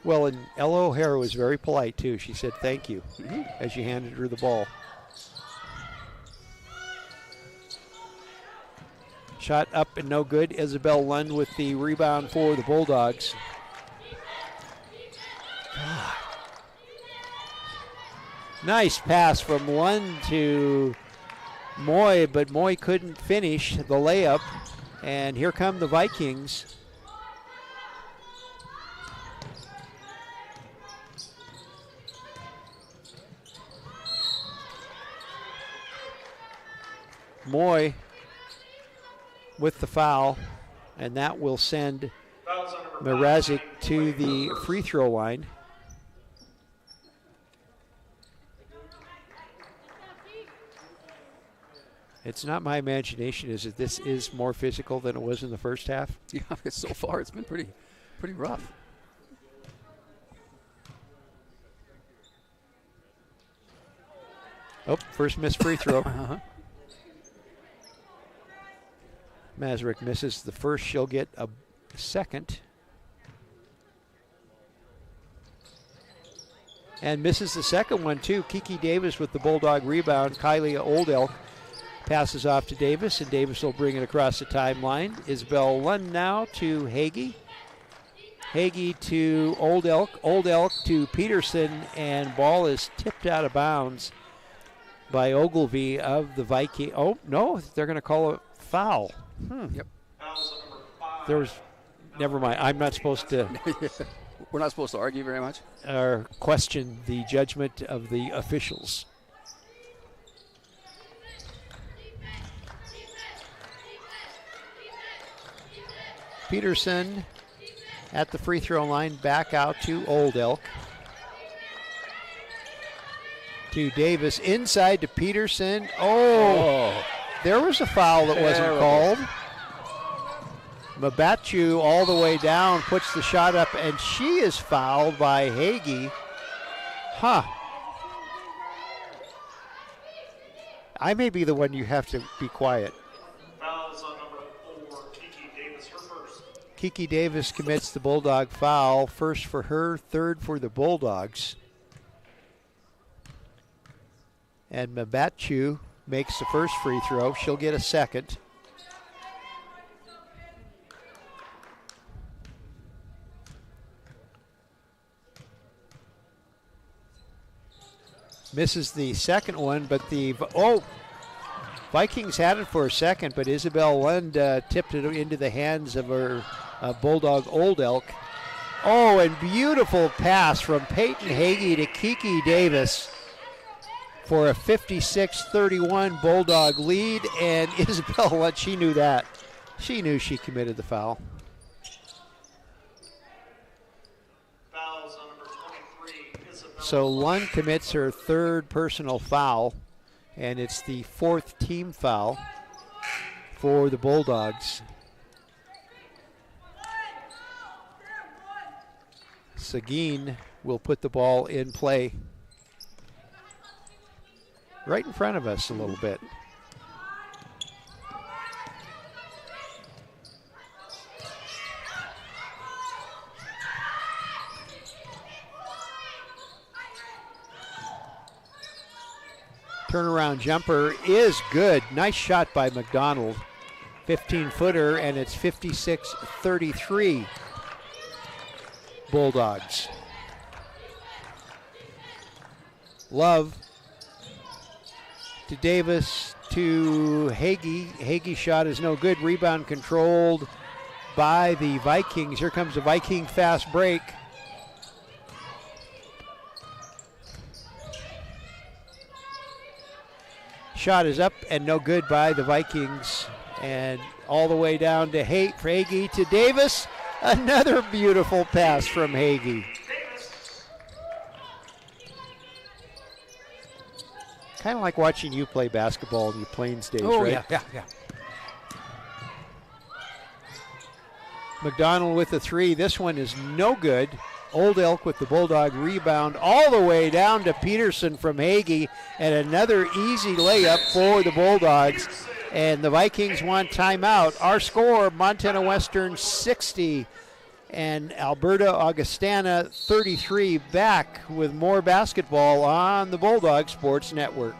Well, and Ella O'Hara was very polite, too. She said thank you as you handed her the ball. Shot up and no good. Isabel Lund with the rebound for the Bulldogs. God. Nice pass from Lund to Moy, but Moy couldn't finish the layup. And here come the Vikings. Moy with the foul, and that will send Mrazek to the free throw line. It's not my imagination, is it? This is more physical than it was in the first half. Yeah, so far it's been pretty rough. Oh, first missed free throw. Mazurek misses the first. She'll get a second. And misses the second one, too. Kiki Davis with the Bulldog rebound. Kylie Old Elk passes off to Davis, and Davis will bring it across the timeline. Isabel Lund now to Hagee. Hagee to Old Elk. Old Elk to Peterson, and ball is tipped out of bounds by Ogilvy of the Viking. Oh, no, they're going to call a foul. Yep. There was, never mind. I'm not supposed to. We're not supposed to argue very much. Or question the judgment of the officials. Peterson at the free throw line, back out to Old Elk. To Davis, inside to Peterson. Oh. There was a foul that wasn't called. Mabachu all the way down, puts the shot up, and she is fouled by Hagee. I may be the one you have to be quiet. Fouls on number 4, Kiki Davis, her first. Kiki Davis commits the Bulldog foul. First for her, third for the Bulldogs. And Mabachu makes the first free throw. She'll get a second. Misses the second one, but Vikings had it for a second, but Isabel Lund tipped it into the hands of her Bulldog Old Elk. Oh, and beautiful pass from Peyton Hagee to Kiki Davis for a 56-31 Bulldog lead, and Isabel Lund, she knew that. She knew she committed the foul. So Lund commits her third personal foul, and it's the fourth team foul for the Bulldogs. Seguin will put the ball in play right in front of us a little bit. Turnaround jumper is good. Nice shot by McDonald. 15-footer, and it's 56-33 Bulldogs. Love to Davis to Hagee. Hagee shot is no good. Rebound controlled by the Vikings. Here comes the Viking fast break. Shot is up and no good by the Vikings. And all the way down to Hagee to Davis. Another beautiful pass from Hagee. Kind of like watching you play basketball in your playing stage, right? Yeah. McDonald with the three. This one is no good. Old Elk with the Bulldog rebound all the way down to Peterson from Hagee, and another easy layup for the Bulldogs. And the Vikings want timeout. Our score, Montana Western 60 and Alberta Augustana 33. Back with more basketball on the Bulldog Sports Network.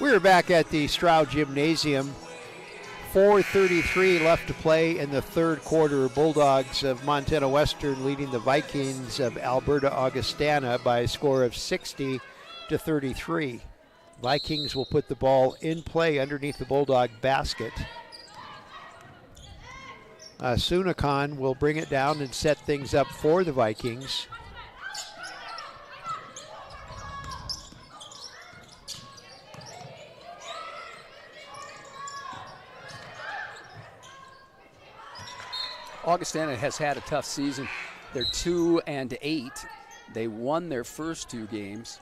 We're back at the Stroud Gymnasium. 4:33 left to play in the third quarter. Bulldogs of Montana Western leading the Vikings of Alberta Augustana by a score of 60-33. Vikings will put the ball in play underneath the Bulldog basket. Sunakan will bring it down and set things up for the Vikings. Augustana has had a tough season. They're 2-8. They won their first 2 games,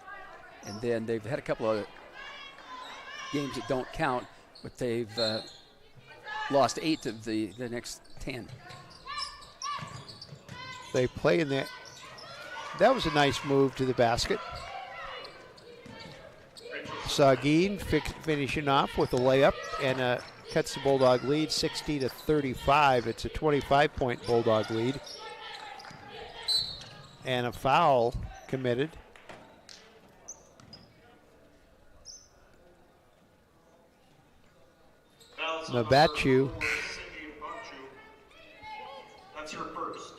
and then they've had a couple of games that don't count, but they've lost 8 of the next 10. They play in that. That was a nice move to the basket. Sagin finishing off with a layup and cuts the Bulldog lead 60-35. It's a 25-point Bulldog lead. And a foul committed. Nabachu. That's your first.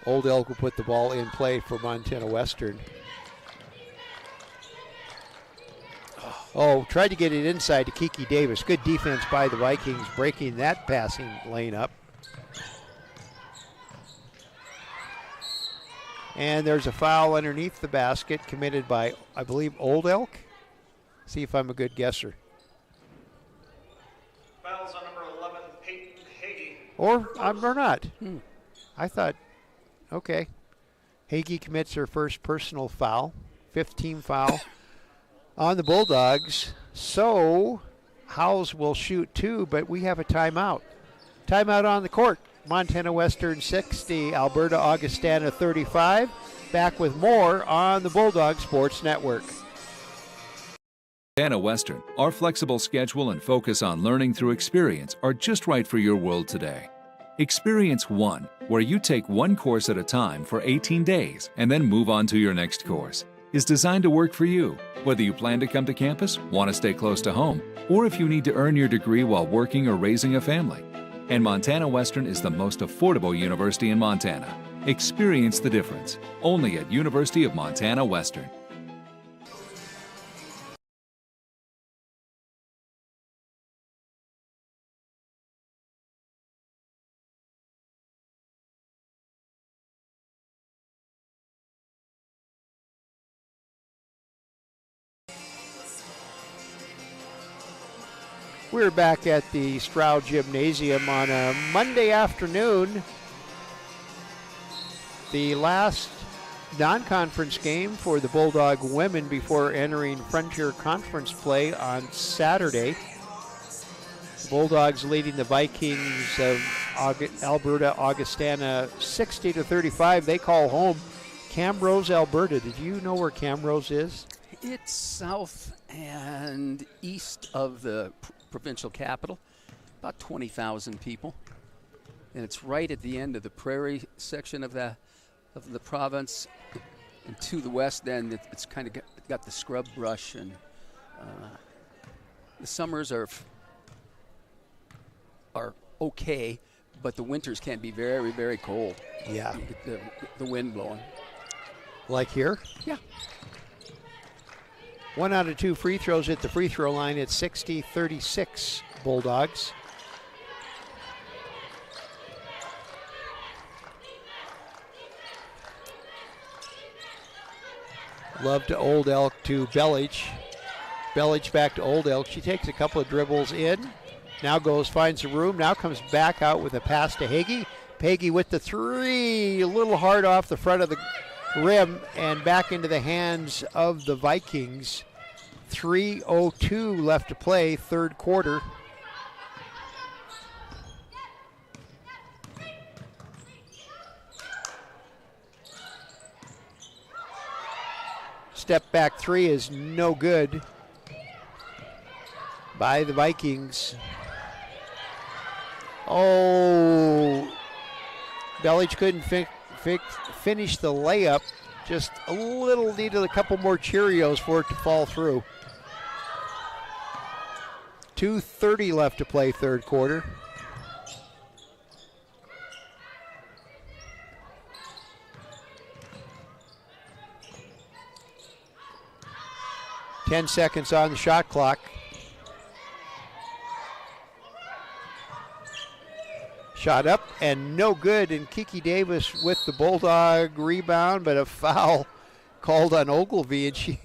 Old Elk will put the ball in play for Montana Western. Oh, tried to get it inside to Kiki Davis. Good defense by the Vikings, breaking that passing lane up. And there's a foul underneath the basket committed by, I believe, Old Elk. See if I'm a good guesser. Fouls on number 11, Peyton Hagee. Or not. I thought, okay. Hagee commits her first personal foul, 15 foul on the Bulldogs. So Howes will shoot 2, but we have a timeout. Timeout on the court. Montana Western 60, Alberta Augustana 35. Back with more on the Bulldog Sports Network. Montana Western, our flexible schedule and focus on learning through experience are just right for your world today. Experience 1, where you take 1 course at a time for 18 days and then move on to your next course, is designed to work for you, whether you plan to come to campus, want to stay close to home, or if you need to earn your degree while working or raising a family. And Montana Western is the most affordable university in Montana. Experience the difference, only at University of Montana Western. We're back at the Stroud Gymnasium on a Monday afternoon. The last non-conference game for the Bulldog women before entering Frontier Conference play on Saturday. The Bulldogs leading the Vikings of Alberta Augustana 60-35. They call home Camrose, Alberta. Did you know where Camrose is? It's south and east of the provincial capital, about 20,000 people, and it's right at the end of the prairie section of the province, and to the west then it's kind of got the scrub brush, and the summers are okay, but the winters can be very, very cold. Yeah. You get the wind blowing. Like here? Yeah. 1 out of 2 free throws at the free throw line at 60-36 Bulldogs. Love to Old Elk to Bellich. Bellich back to Old Elk. She takes a couple of dribbles in. Now finds the room. Now comes back out with a pass to Hagee. Hagee with the 3. A little hard off the front of the rim and back into the hands of the Vikings. 3:02 left to play, third quarter. Step back 3 is no good by the Vikings. Oh, Belich couldn't finish the layup. Just a little, needed a couple more Cheerios for it to fall through. 2:30 left to play third quarter. Ten seconds on the shot clock. Shot up and no good, and Kiki Davis with the Bulldog rebound, but a foul called on Ogilvy, and she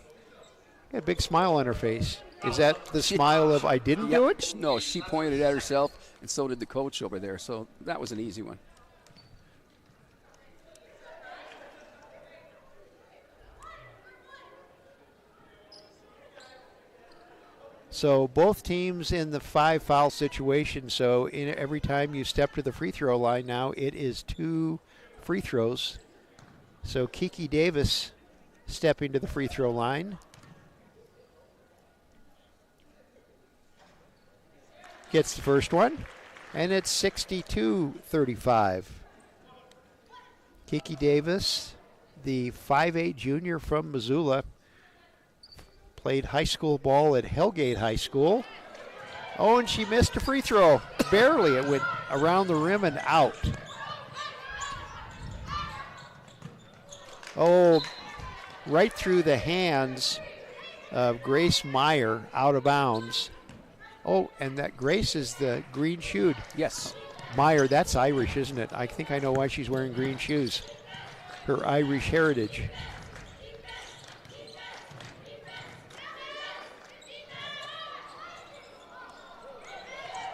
got a big smile on her face. Is that the smile of I didn't do it? No, she pointed at herself, and so did the coach over there, so that was an easy one. So both teams in the 5-foul situation. So every time you step to the free throw line now, it is 2 free throws. So Kiki Davis stepping to the free throw line. Gets the first one, and it's 62-35. Kiki Davis, the 5'8" junior from Missoula, played high school ball at Hellgate High School. Oh, and she missed a free throw. Barely. It went around the rim and out. Oh, right through the hands of Grace Meyer, out of bounds. Oh, and that Grace is the green shoed. Yes. Meyer, that's Irish, isn't it? I think I know why she's wearing green shoes. Her Irish heritage.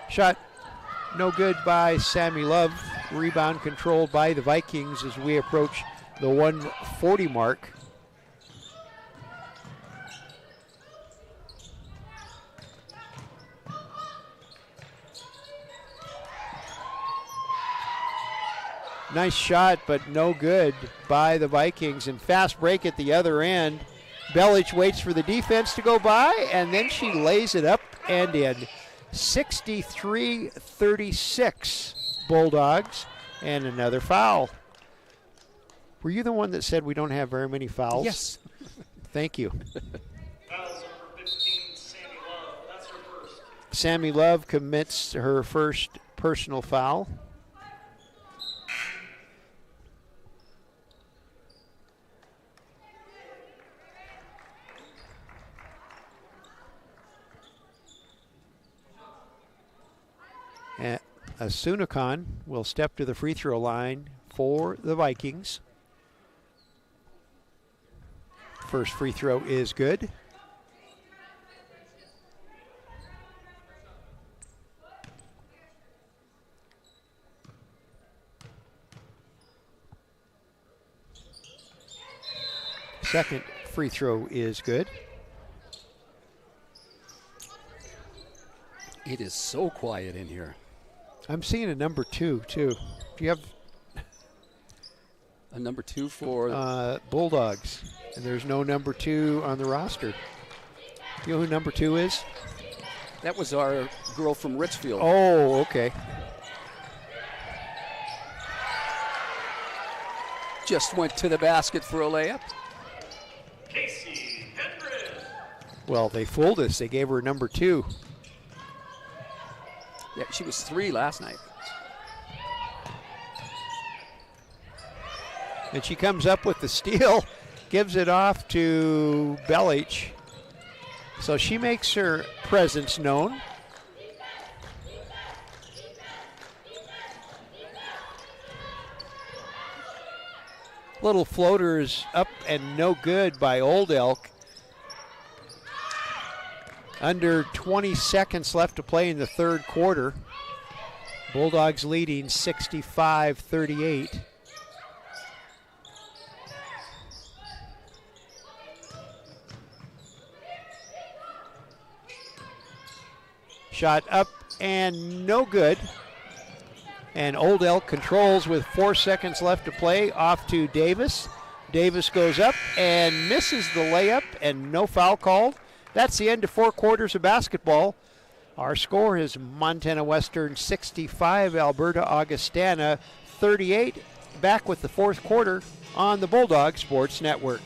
Shot no good by Sammy Love. Rebound controlled by the Vikings as we approach the 140 mark. Nice shot, but no good by the Vikings. And fast break at the other end. Belich waits for the defense to go by, and then she lays it up and in. 63-36 Bulldogs, and another foul. Were you the one that said we don't have very many fouls? Yes. Thank you. Fouls number 15, Sammy Love. That's her first. Sammy Love commits her first personal foul. Asunikon will step to the free throw line for the Vikings. First free throw is good. Second free throw is good. It is so quiet in here. I'm seeing a number 2, too. Do you have a number 2 for Bulldogs? And there's no number 2 on the roster. You know who number 2 is? That was our girl from Richfield. Oh, okay. Just went to the basket for a layup. Casey Hendren. Well, they fooled us. They gave her number 2. Yeah, she was 3 last night. And she comes up with the steal, gives it off to Belich. So she makes her presence known. Little floaters up and no good by Old Elk. Under 20 seconds left to play in the third quarter. Bulldogs leading 65-38. Shot up and no good. And Old Elk controls with 4 seconds left to play, off to Davis. Davis goes up and misses the layup, and no foul called. That's the end of 4 quarters of basketball. Our score is Montana Western 65, Alberta Augustana 38. Back with the fourth quarter on the Bulldog Sports Network.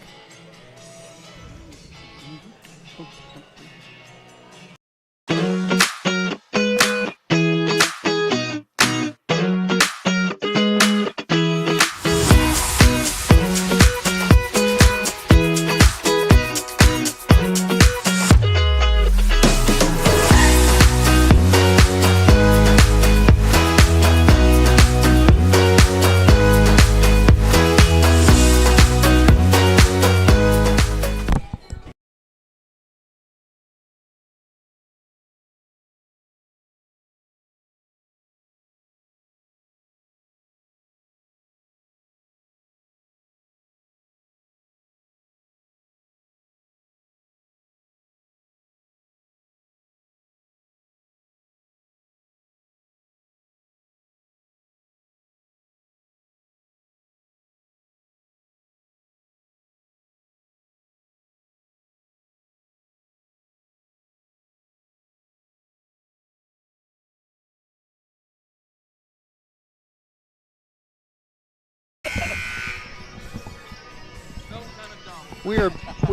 We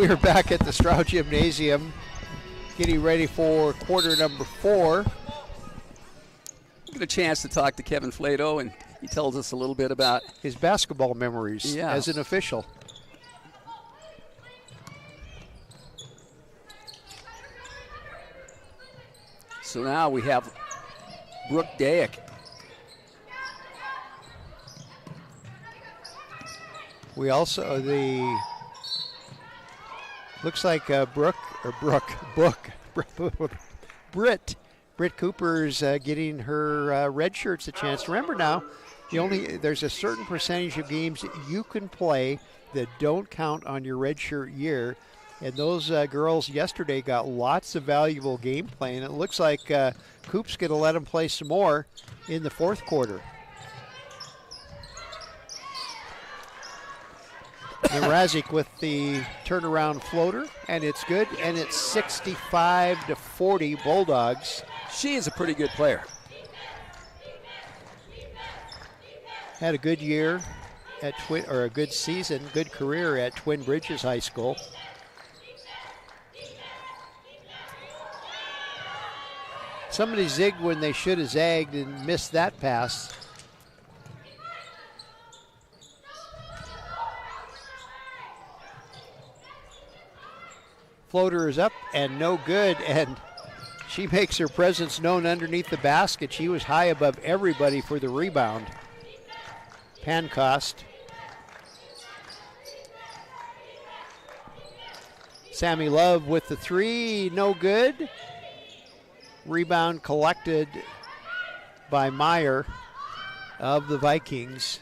are back at the Stroud Gymnasium, getting ready for quarter number 4. Get a chance to talk to Kevin Flato, and he tells us a little bit about his basketball memories as an official. So now we have Brooke Dayak. We also, looks like Britt Cooper's getting her red shirts a chance. Remember now, there's a certain percentage of games that you can play that don't count on your red shirt year. And those girls yesterday got lots of valuable game play, and it looks like Coop's going to let them play some more in the fourth quarter. Mrazek with the turnaround floater, and it's good, and it's 65-40 Bulldogs. She is a pretty good player. Had a good year at a good season, good career at Twin Bridges High School. Somebody zigged when they should have zagged and missed that pass. Floater is up and no good, and she makes her presence known underneath the basket. She was high above everybody for the rebound. Pancost. Sammy Love with the 3, no good. Rebound collected by Meyer of the Vikings.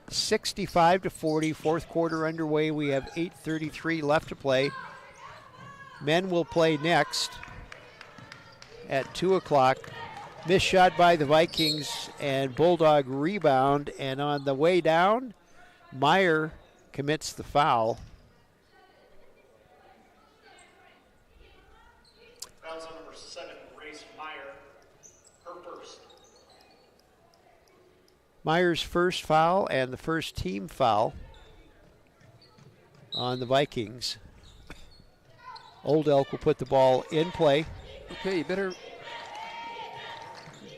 65-40, fourth quarter underway. We have 8:33 left to play. Men will play next at 2 o'clock. Missed shot by the Vikings and Bulldog rebound, and on the way down, Meyer commits the foul. Fouls on number 7, Grace Meyer, her first. Meyer's first foul and the first team foul on the Vikings. Old Elk will put the ball in play. Okay, you better.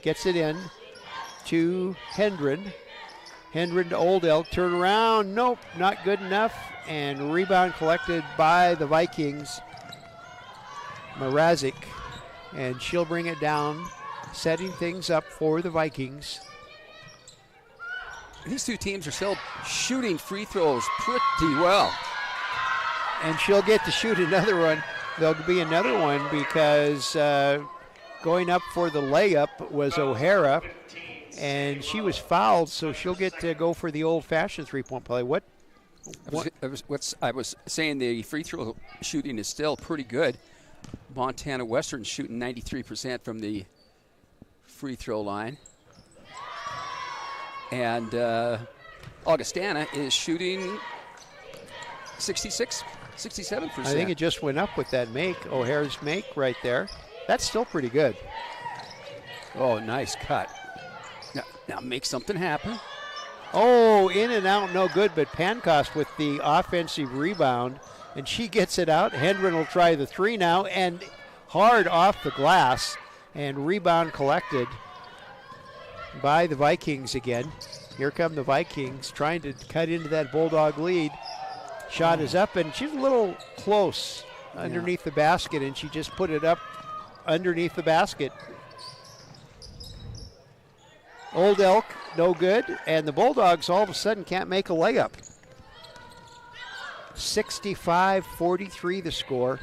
Gets it in to Hendren. Hendren to Old Elk. Turn around. Nope, not good enough. And rebound collected by the Vikings. Mrazek. And she'll bring it down, setting things up for the Vikings. These two teams are still shooting free throws pretty well. And she'll get to shoot another one. There'll be another one because going up for the layup was O'Hara, and she was fouled, so she'll get to go for the old-fashioned three-point play. I was saying the free throw shooting is still pretty good. Montana Western shooting 93% from the free throw line. And Augustana is shooting 66. 67%. I think it just went up with that make, O'Hare's make right there. That's still pretty good. Oh, nice cut. Now make something happen. Oh, in and out, no good, but Pancost with the offensive rebound, and she gets it out. Hendren will try the three now, and hard off the glass, and rebound collected by the Vikings again. Here come the Vikings trying to cut into that Bulldog lead. Shot is up, and she's a little close underneath the basket, and she just put it up underneath the basket. Old Elk, no good, and the Bulldogs all of a sudden can't make a layup. 65-43 the score.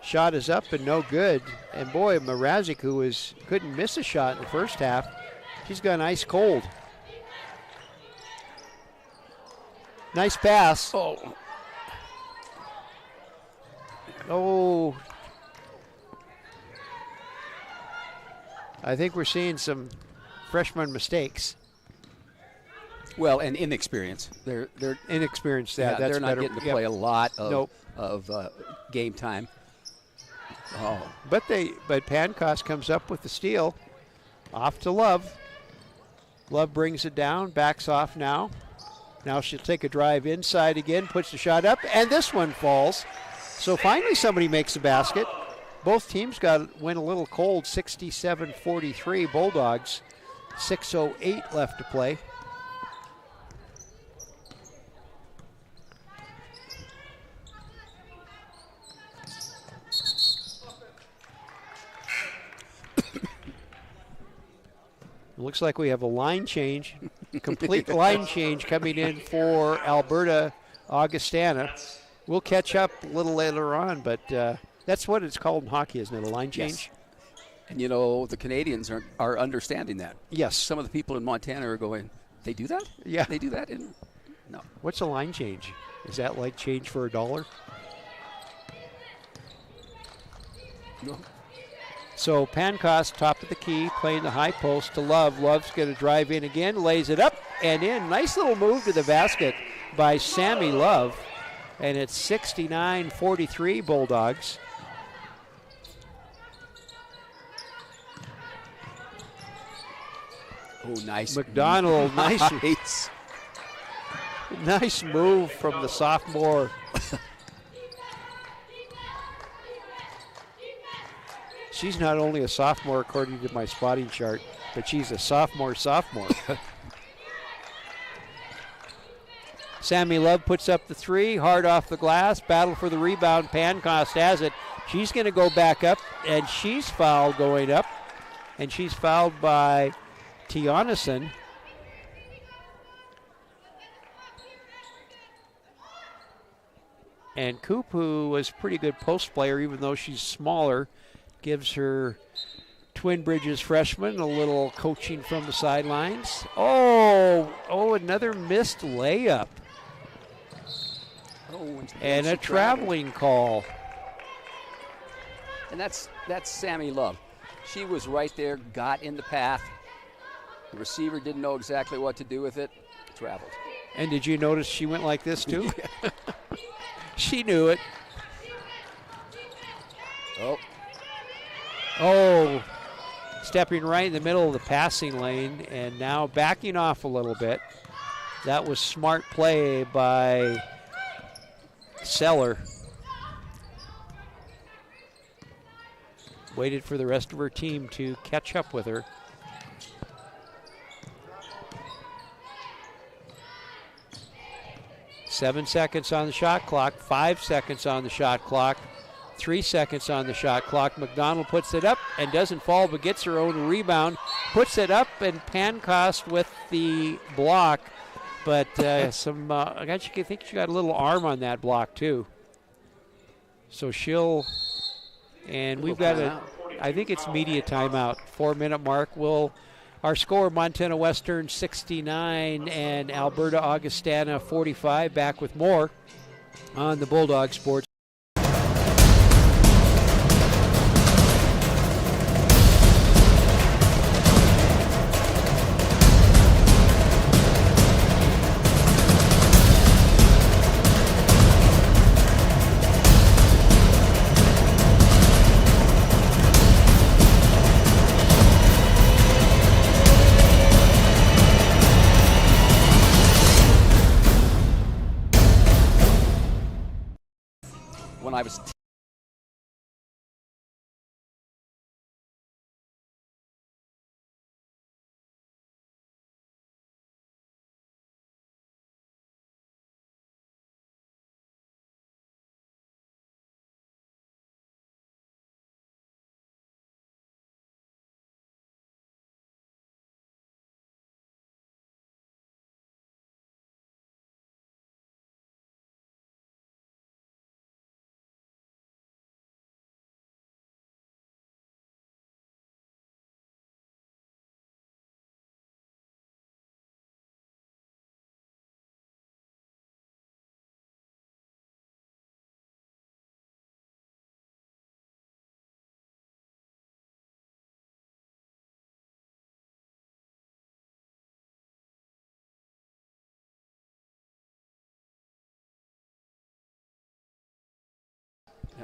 Shot is up and no good. And boy, Mrazek, who couldn't miss a shot in the first half, she's gone ice cold. Nice pass. Oh. I think we're seeing some freshman mistakes. Well, and inexperience. They're inexperienced. That's they're not better. getting to play a lot of Nope. Game time. Oh, But Pancost comes up with the steal. Off to Love. Love brings it down, backs off now. Now she'll take a drive inside again, puts the shot up, and this one falls. So finally somebody makes a basket. Both teams went a little cold, 67-43 Bulldogs. 6:08 left to play. Looks like we have a line change, complete line change coming in for Alberta Augustana. We'll catch up a little later on, but that's what it's called in hockey, isn't it, a line change? yes. And, you know, the Canadians are understanding that. Yes. Some of the people in Montana are going, they do that? Yeah. They do that? No. What's a line change? Is that like change for $1? No. So Pancost, top of the key, playing the high post to Love. Love's going to drive in again, lays it up and in. Nice little move to the basket by Sammy Love. And it's 69-43 Bulldogs. Oh, nice. McDonald, nice move from the sophomore. She's not only a sophomore according to my spotting chart, but she's a sophomore. Sammy Love puts up the three, hard off the glass, battle for the rebound. Pancost has it. She's going to go back up, and she's fouled going up, and she's fouled by Tianason. And Coop, who was a pretty good post player, even though she's smaller, gives her Twin Bridges freshman a little coaching from the sidelines. Oh, another missed layup. And a traveling call. And that's Sammy Love. She was right there, got in the path. The receiver didn't know exactly what to do with it. Traveled. And did you notice she went like this too? She knew it. Oh, stepping right in the middle of the passing lane and now backing off a little bit. That was smart play by Seller. Waited for the rest of her team to catch up with her. Seven seconds on the shot clock, 5 seconds on the shot clock, 3 seconds on the shot clock. McDonald puts it up and doesn't fall, but gets her own rebound, puts it up, and Pancost with the block. But I think she got a little arm on that block too. So we've got I think it's media timeout, 4-minute mark. Our score, Montana Western 69 and Alberta Augustana 45. Back with more on the Bulldog Sports.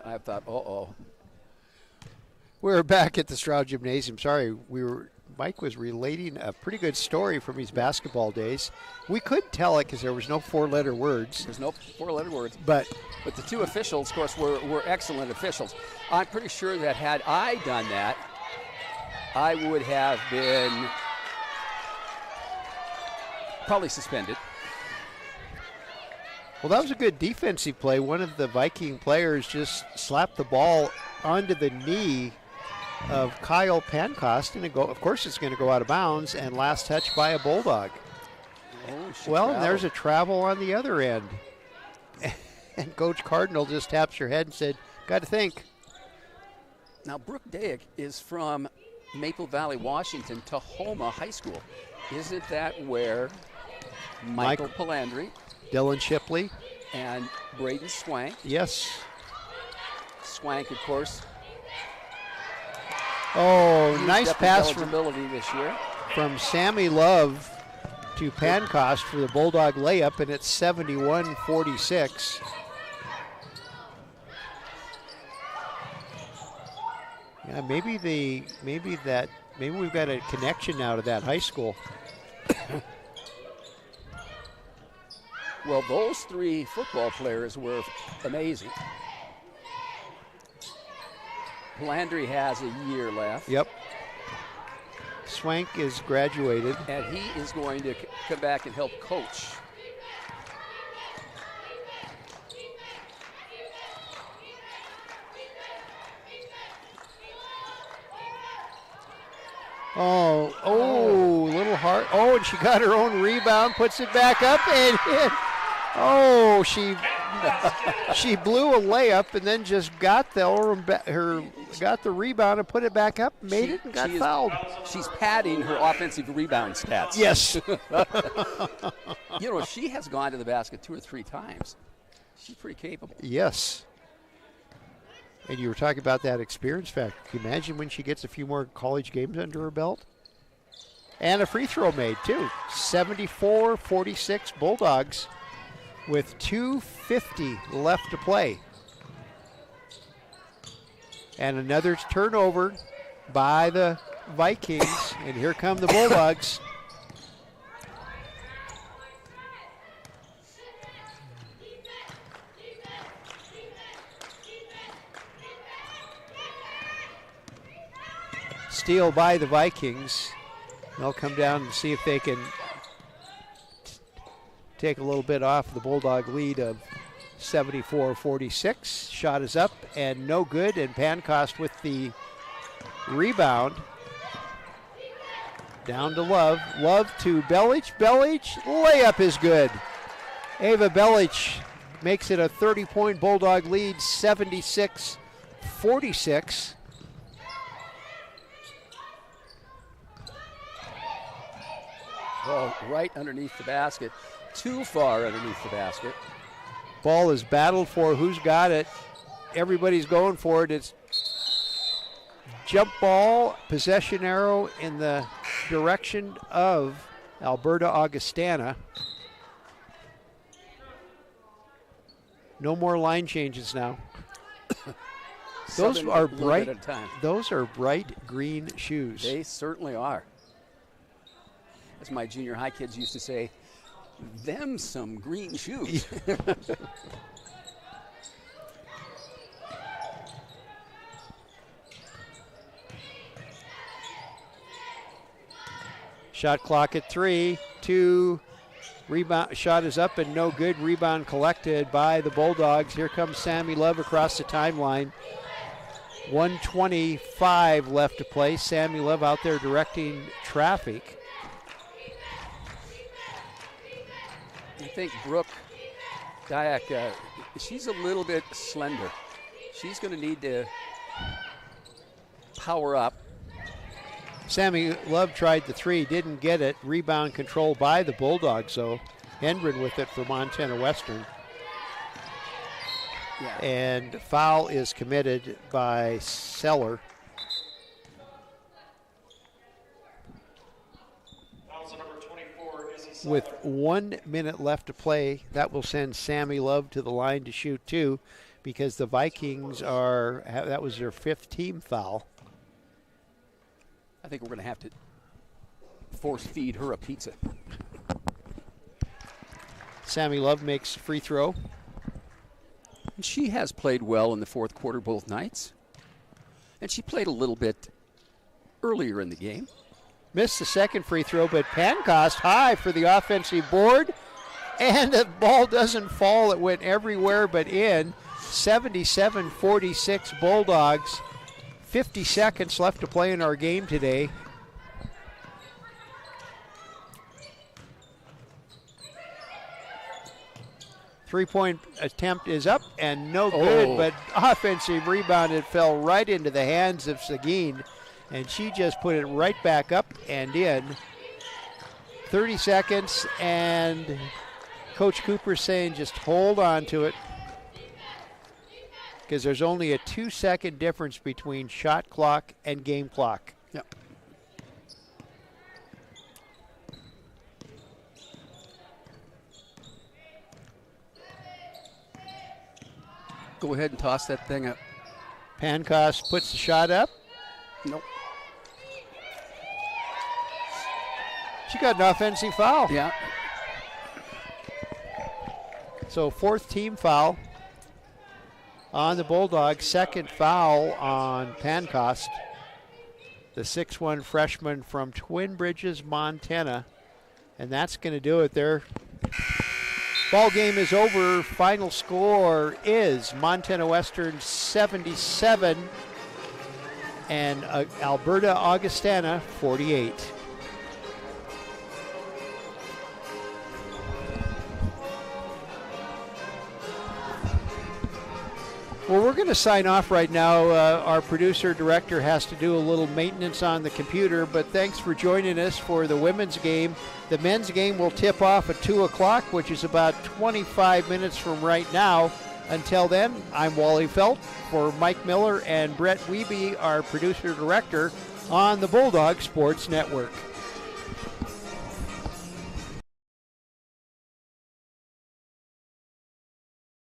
I thought, uh-oh. We're back at the Stroud Gymnasium. Sorry, Mike was relating a pretty good story from his basketball days. We couldn't tell it because there was no four-letter words. There's no four-letter words. But the two officials, of course, were excellent officials. I'm pretty sure that had I done that, I would have been probably suspended. Well, that was a good defensive play. One of the Viking players just slapped the ball onto the knee of Kyle Pancost, and of course it's going to go out of bounds, and last touch by a Bulldog. Well, and there's a travel on the other end. And Coach Cardinal just taps your head and said, got to think. Now, Brooke Dayak is from Maple Valley, Washington, Tahoma High School. Isn't that where Michael Palandri, Dylan Shipley, and Braden Swank? Yes. Swank, of course. Oh, nice pass eligibility this year from Sammy Love to Pancost for the Bulldog layup, and it's 71-46. Yeah, maybe we've got a connection now to that high school. Well, those three football players were amazing. Palandri has a year left. Yep. Swank is graduated. And he is going to come back and help coach. Little hard. Oh, and she got her own rebound, puts it back up, and hit. Oh, she blew a layup and then just got the rebound and put it back up, made it, and got fouled. She's padding her offensive rebound stats. Yes. She has gone to the basket 2 or 3 times. She's pretty capable. Yes. And you were talking about that experience factor. Can you imagine when she gets a few more college games under her belt? And a free throw made, too. 74-46 Bulldogs with 2:50 left to play. And another turnover by the Vikings. And here come the Bulldogs. Steal by the Vikings. They'll come down and see if they can take a little bit off the Bulldog lead of 74-46. Shot is up and no good, and Pancost with the rebound. Down to Love. Love to Belich. Belich, layup is good. Ava Belich makes it a 30-point Bulldog lead, 76-46. Well, right underneath the basket. Too far underneath the basket. Ball is battled for. Who's got it? Everybody's going for it. It's jump ball, possession arrow in the direction of Alberta Augustana. No more line changes now. Those are bright. Those are bright green shoes. They certainly are. As my junior high kids used to say, them some green shoes. Shot clock at 3, 2, rebound, shot is up and no good. Rebound collected by the Bulldogs. Here comes Sammy Love across the timeline. 1:25 left to play. Sammy Love out there directing traffic. I think Brooke Dayak, she's a little bit slender. She's going to need to power up. Sammy Love tried the 3, didn't get it. Rebound control by the Bulldogs, so Hendren with it for Montana Western. Yeah. And foul is committed by Seller. With 1 minute left to play, that will send Sammy Love to the line to shoot 2. because the Vikings that was their 5th team foul. I think we're going to have to force feed her a pizza. Sammy Love makes a free throw. And she has played well in the fourth quarter both nights. And she played a little bit earlier in the game. Missed the second free throw, but Pancost high for the offensive board. And the ball doesn't fall. It went everywhere but in. 77-46 Bulldogs. 50 seconds left to play in our game today. Three-point attempt is up and no good, but offensive rebound, it fell right into the hands of Seguin, and she just put it right back up and in. 30 seconds, and Coach Cooper's saying just hold on to it, because there's only a 2-second difference between shot clock and game clock. Yep. Go ahead and toss that thing up. Pancost puts the shot up. Nope. She got an offensive foul. Yeah. So 4th team foul on the Bulldogs. 2nd foul on Pancost, the 6'1" freshman from Twin Bridges, Montana. And that's going to do it there. Ball game is over. Final score is Montana Western 77 and Alberta Augustana 48. Well, we're going to sign off right now. Our producer-director has to do a little maintenance on the computer, but thanks for joining us for the women's game. The men's game will tip off at 2 o'clock, which is about 25 minutes from right now. Until then, I'm Wally Felt for Mike Miller and Brett Wiebe, our producer-director on the Bulldog Sports Network.